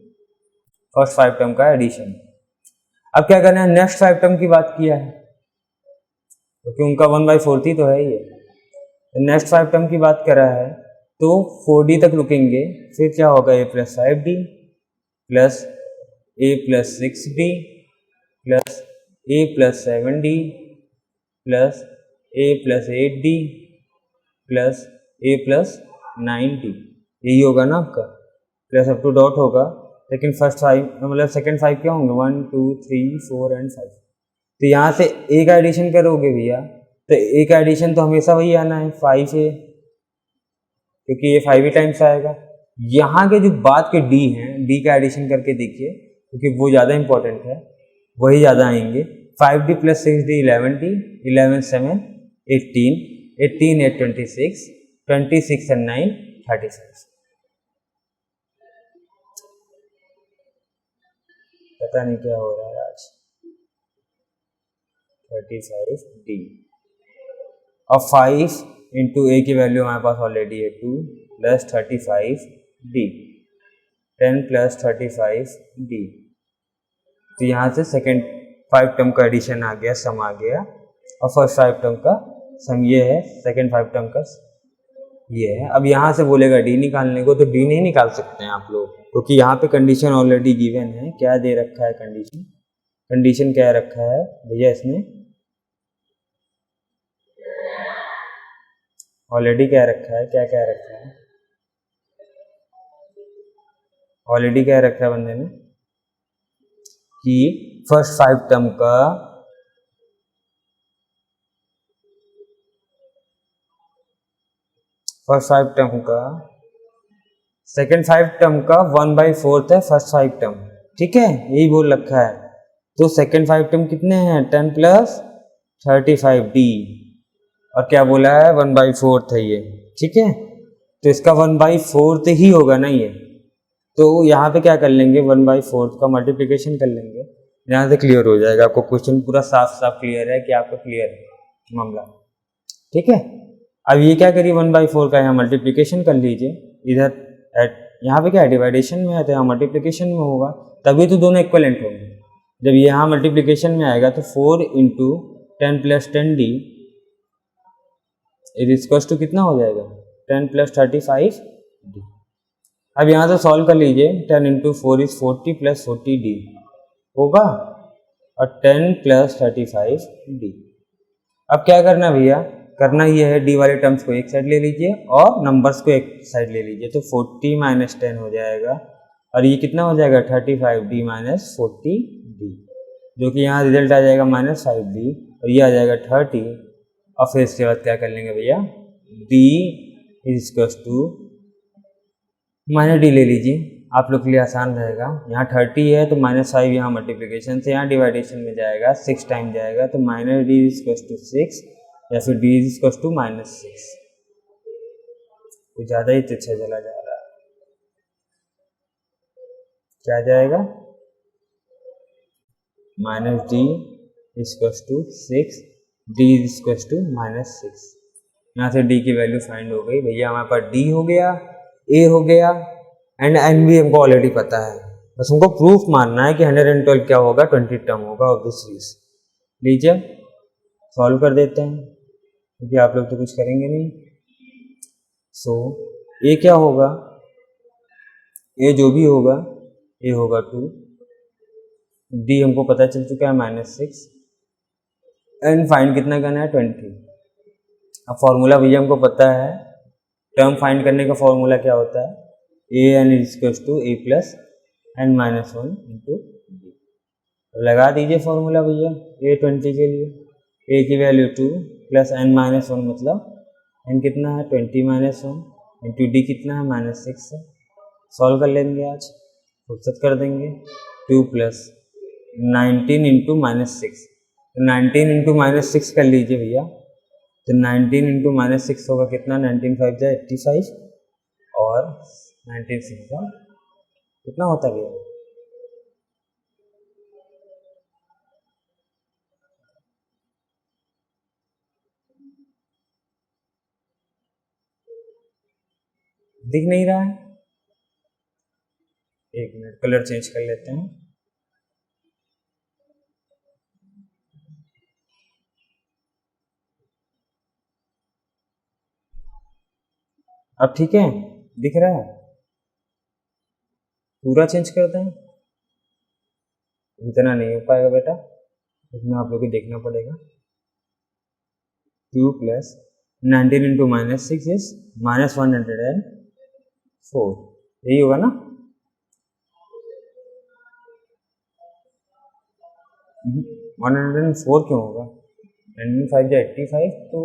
first 5 term का एडिशन। अब क्या करना है, नेक्स्ट 5 टर्म की बात किया है, क्योंकि उनका 1/4 ही तो है ये, नेक्स्ट 5 टर्म की बात कर रहा है, तो 4d तक रुकेंगे, फिर क्या होगा, a plus 5d plus a plus 6d plus a plus 7d plus a plus 8d plus a plus 9d, यही होगा ना आपका, प्लस अप टू डॉट होगा, लेकिन फर्स्ट 5 मतलब सेकंड 5 क्या होंगे, 1 2 3 4 एंड 5, तो यहाँ से a का एडिशन करोगे भैया, तो a का एडिशन तो हमेशा वही आना है 5 है, क्योंकि ये 5 ही टाइम्स आएगा। यहाँ के जो बाद के d हैं, d का एडिशन करके देखिए, क्योंकि वो ज़्यादा इंपॉर्टेंट है, वही ज़्यादा आएंगे, 5d plus 6d 11d 11 7 18 18 8 26 26 and 9 36, पता नहीं क्या हो रहा है आज, 35d, और 5 इंटू ए की वैल्यू हमारे पास ऑलरेडी है 2 प्लस 35d 10 प्लस 35d, तो यहाँ से सेकेंड 5 टर्म का एडिशन आ गया, सम आ गया, और फर्स्ट 5 टर्म का सम ये है, सेकेंड 5 टर्म का ये है। अब यहाँ से बोलेगा डी निकालने को, तो डी नहीं निकाल सकते हैं आप लोग, क्योंकि यहाँ पे कंडीशन ऑलरेडी गिवन है, क्या दे रखा है कंडीशन, कंडीशन क्या रखा है भैया, इसमें ऑलरेडी क्या रखा है, क्या क्या रखा है, ऑलरेडी क्या रखा है बंदे ने, कि फर्स्ट 5 टर्म का सेकेंड 5 टर्म का 1/4 है फर्स्ट 5 टर्म, ठीक है, यही बोल रखा है, तो सेकेंड 5 टर्म कितने हैं, 10 प्लस 35d, और क्या बोला है 1/4 है ये, ठीक है, तो इसका 1/4 ही होगा ना ये, तो यहाँ पे क्या कर लेंगे, 1/4 का मल्टीप्लिकेशन कर लेंगे, यहाँ से क्लियर हो जाएगा आपको, क्वेश्चन पूरा साफ साफ क्लियर है कि आपका क्लियर है मामला। ठीक है, अब ये क्या करिए, 1/4 का यहाँ मल्टीप्लिकेशन कर लीजिए, इधर यहाँ पे क्या है, डिवाइडेशन में है, तो यहाँ मल्टीप्लिकेशन में होगा, तभी तो दोनों इक्वलेंट होंगे। जब यहाँ मल्टीप्लिकेशन में आएगा तो 4 into 10 plus 10d is to कितना हो जाएगा, 10 प्लस 35d। अब यहाँ से सॉल्व कर लीजिए, 10 इंटू 4 इज 40 प्लस 40d होगा, और 10 प्लस 35d। अब क्या करना भैया, करना ये है, डी वाले टर्म्स को एक साइड ले लीजिए और नंबर्स को एक साइड ले लीजिए, तो 40 माइनस 10 हो जाएगा और ये कितना हो जाएगा 35d माइनस 40d, जो कि यहाँ रिजल्ट आ जाएगा -5d और ये आ जाएगा 30। और फिर इसके बाद क्या कर लेंगे भैया, d is equals to -d ले लीजिए, आप लोग के लिए आसान रहेगा। यहाँ 30 है तो -5 यहाँ मल्टीप्लिकेशन से, यहाँ डिवाइडेशन में जाएगा, 6 टाइम जाएगा तो -d इज इक्वल्स टू 6 या फिर d इज इक्वल्स टू -6। कुछ ज़्यादा ही तिरछा चला जा रहा है, क्या जाएगा -d is equals to 6, d is equals to -6। यहाँ से d की वैल्यू फाइंड हो गई भैया, हमारे पास d हो गया, a हो गया एंड n भी हमको ऑलरेडी पता है, बस हमको प्रूफ मानना है कि 112 क्या होगा, 20 टर्म होगा ऑफ दिस सीरीज। लीजिए सॉल्व कर देते हैं क्योंकि आप लोग तो कुछ करेंगे नहीं। सो a क्या होगा, a जो भी होगा a होगा 2, d हमको पता चल चुका है -6, n फाइंड कितना करना है 20। अब फॉर्मूला भैया हमको पता है, टर्म फाइंड करने का फॉर्मूला क्या होता है, an is equals to a plus n minus 1 into d। लगा दीजिए फॉर्मूला भैया a 20 के लिए, a की वैल्यू 2 प्लस n माइनस 1 मतलब n कितना है 20 माइनस 1 इंटू d कितना है -6 है। सॉल्व कर लेंगे, आज फुर्सत कर देंगे। 2 प्लस 19 इंटू -6, 19 इंटू -6 कर लीजिए भैया, तो 19 इंटू -6 होगा कितना, 19 5 जा 85 और 19 6 का कितना होता है भैया, दिख नहीं रहा है, एक मिनट कलर चेंज कर लेते हैं। अब ठीक है, दिख रहा है, पूरा चेंज करते हैं, इतना नहीं हो पाएगा बेटा, इसमें आप लोग को देखना पड़ेगा। 2 प्लस 19 इंटू -6 इज -104, यही होगा ना। 104 क्यों होगा, 19 5 जा 85, तो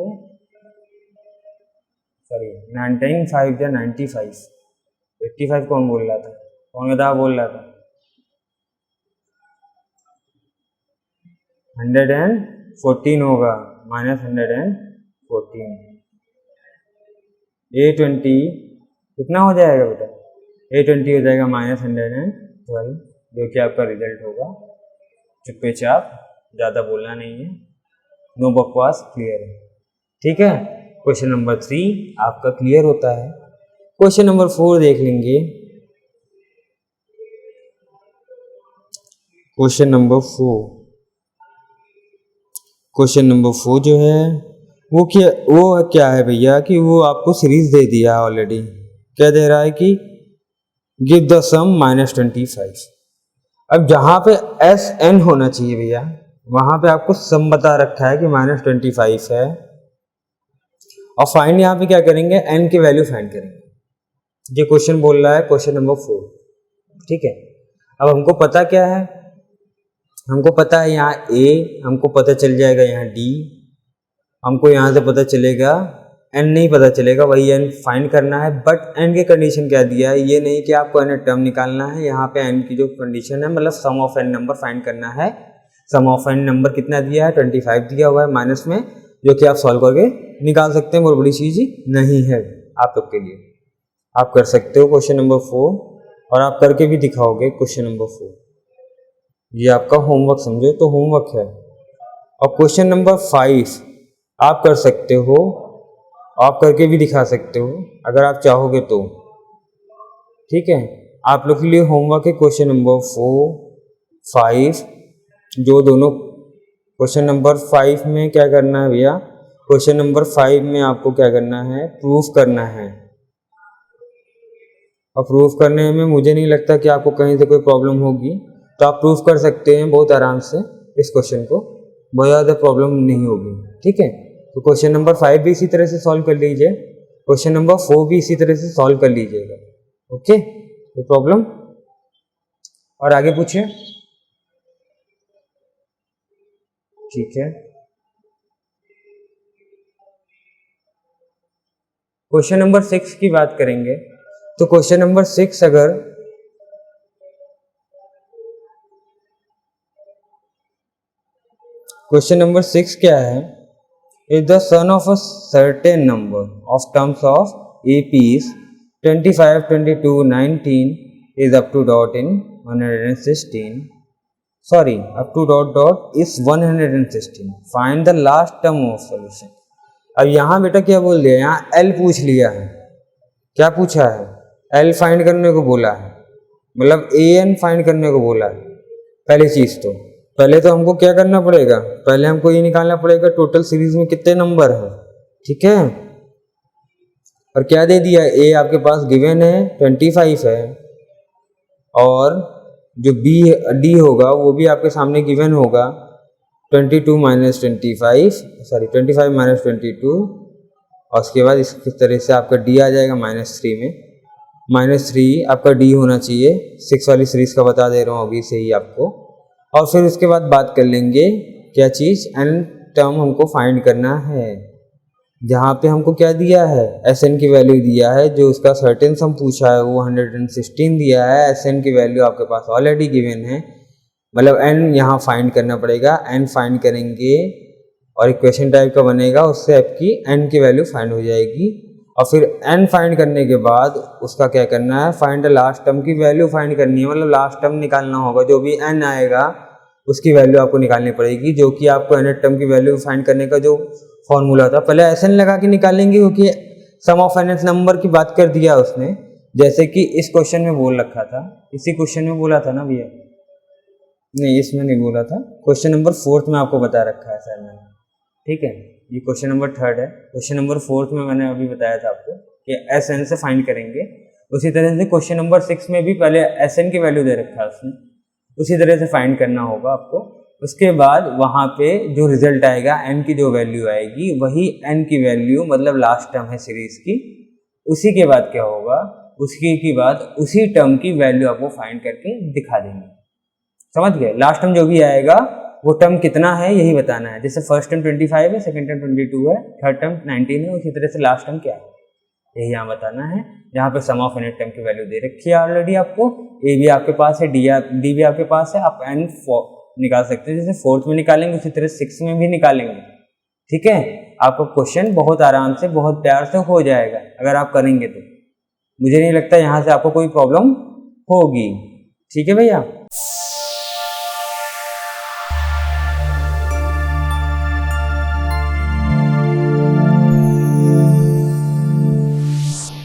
सॉरी 19 5 जा 95, 85 कौन बोल रहा था, कौन बता बोल रहा था, 114 होगा, -114। A20 कितना हो जाएगा बेटा, A20 हो जाएगा -112, जो कि आपका रिजल्ट होगा। चुप्पे चाप, ज़्यादा बोलना नहीं है, नो बकवास, क्लियर है, ठीक है। क्वेश्चन नंबर 3 आपका क्लियर होता है। क्वेश्चन नंबर 4 देख लेंगे। क्वेश्चन नंबर 4 जो है वो क्या है भैया, कि वो आपको सीरीज दे दिया है ऑलरेडी। क्या दे रहा है कि गिव द सम -25। अब जहां पे SN होना चाहिए भैया, वहां पे आपको सम बता रखा है कि -25 है, और फाइंड यहाँ पे क्या करेंगे, n की वैल्यू फाइंड करेंगे। ये क्वेश्चन बोल रहा है क्वेश्चन नंबर 4, ठीक है। अब हमको पता क्या है, हमको पता है यहाँ A, हमको पता चल जाएगा यहाँ D, हमको यहाँ से पता चलेगा, n नहीं पता चलेगा, वही n फाइंड करना है। बट n की कंडीशन क्या दिया है, ये नहीं कि आपको n टर्म निकालना है, यहाँ पे n की जो कंडीशन है मतलब सम ऑफ n नंबर फाइंड करना है। सम ऑफ n नंबर कितना दिया है, 25 दिया हुआ है माइनस में, जो कि आप सॉल्व करके निकाल सकते हैं, बहुत बड़ी चीज नहीं है आप लोग के लिए। आप कर सकते हो क्वेश्चन नंबर 4, और आप करके भी दिखाओगे क्वेश्चन नंबर 4। ये आपका होमवर्क समझो तो होमवर्क है। और क्वेश्चन नंबर 5 आप कर सकते हो, आप करके भी दिखा सकते हो अगर आप चाहोगे तो, ठीक है। आप लोग के लिए होमवर्क है क्वेश्चन नंबर 4, 5, जो दोनों क्वेश्चन नंबर 5 में क्या करना है भैया, क्वेश्चन नंबर 5 में आपको क्या करना है, प्रूफ करना है। और प्रूफ करने में मुझे नहीं लगता कि आपको कहीं से कोई प्रॉब्लम होगी, तो आप प्रूफ कर सकते हैं बहुत आराम से इस क्वेश्चन को, बहुत ज़्यादा प्रॉब्लम नहीं होगी, ठीक है। तो क्वेश्चन नंबर 5 भी इसी तरह से सॉल्व कर लीजिए, क्वेश्चन नंबर 4 भी इसी तरह से सॉल्व कर लीजिएगा। ओके, तो प्रॉब्लम और आगे पूछिए। ठीक है, क्वेश्चन नंबर 6 की बात करेंगे। तो क्वेश्चन नंबर 6 अगर क्वेश्चन नंबर 6 क्या है, is the son of a certain number of terms of APs 25, 22, 19 is up to dot in 116, sorry up to dot dot is 116, find the last term of solution। अब यहाँ बेटा क्या बोल दिया, यहाँ L पूछ लिया है, क्या पूछा है, L फाइंड करने को बोला है, मतलब AN फाइंड करने को बोला है। पहली चीज तो पहले तो हमको क्या करना पड़ेगा, पहले हमको ये निकालना पड़ेगा टोटल सीरीज में कितने नंबर हैं। ठीक है, और क्या दे दिया, ए आपके पास गिवन है 25 है, और जो डी होगा वो भी आपके सामने गिवन होगा 22 माइनस 25, सॉरी 25 माइनस 22, और उसके बाद इस तरह से आपका डी आ जाएगा -3 में, -3 आपका डी होना चाहिए। 6 वाली सीरीज का बता दे रहा हूँ अभी से ही आपको। और फिर उसके बाद बात कर लेंगे क्या चीज़, एन टर्म हमको फाइंड करना है, जहाँ पे हमको क्या दिया है, Sn की वैल्यू दिया है, जो उसका सर्टेन सम पूछा है वो 116 दिया है, Sn की वैल्यू आपके पास ऑलरेडी गिवन है, मतलब n यहाँ फाइंड करना पड़ेगा, n फाइंड करेंगे और इक्वेशन टाइप का बनेगा, उससे आपकी n की वैल्यू फाइंड हो जाएगी। और फिर n फाइंड करने के बाद उसका क्या करना है, फाइंड द लास्ट टर्म की वैल्यू फाइंड करनी है, मतलब लास्ट टर्म निकालना होगा, जो भी n आएगा उसकी वैल्यू आपको निकालनी पड़ेगी, जो कि आपको nth टर्म की वैल्यू फाइंड करने का जो फॉर्मूला था, पहले Sn लगा के निकालेंगे क्योंकि सम ऑफ nth नंबर की बात कर दिया उसने, जैसे कि इस क्वेश्चन में बोल रखा था, इसी क्वेश्चन में बोला था ना भैया, नहीं इसमें नहीं बोला था, क्वेश्चन नंबर 4 में आपको बता रखा है सर मैंने। ठीक है, ये क्वेश्चन नंबर 3 है, क्वेश्चन नंबर 4 में मैंने अभी बताया था आपको कि Sn से फाइंड करेंगे। उसी तरह से क्वेश्चन नंबर 6 में भी पहले Sn की वैल्यू दे रखा है उसने, उसी तरह से फाइंड करना होगा आपको। उसके बाद वहाँ पे जो रिजल्ट आएगा, n की जो वैल्यू आएगी वही n की वैल्यू मतलब लास्ट टर्म है सीरीज की, उसी के बाद क्या होगा, उसके के बाद उसी टर्म की वैल्यू आपको फाइंड करके दिखा देंगे। समझ गए, लास्ट टर्म जो भी आएगा वो टर्म कितना है यही बताना है, जैसे फर्स्ट टर्म 25 है, सेकंड टर्म 22 है, थर्ड टर्म 19 है, उसी तरह से लास्ट टर्म क्या है यही यहाँ बताना है। जहाँ पे सम ऑफ n टर्म की वैल्यू दे रखी है ऑलरेडी आपको, a भी आपके पास है, d भी आपके पास है, आप n निकाल सकते हैं, जैसे 4th में निकालेंगे उसी तरह 6 में भी निकालेंगे। ठीक है, आपका क्वेश्चन बहुत आराम से बहुत प्यार से हो जाएगा अगर आप करेंगे तो, मुझे नहीं लगता यहाँ से आपको कोई प्रॉब्लम होगी। ठीक है भैया।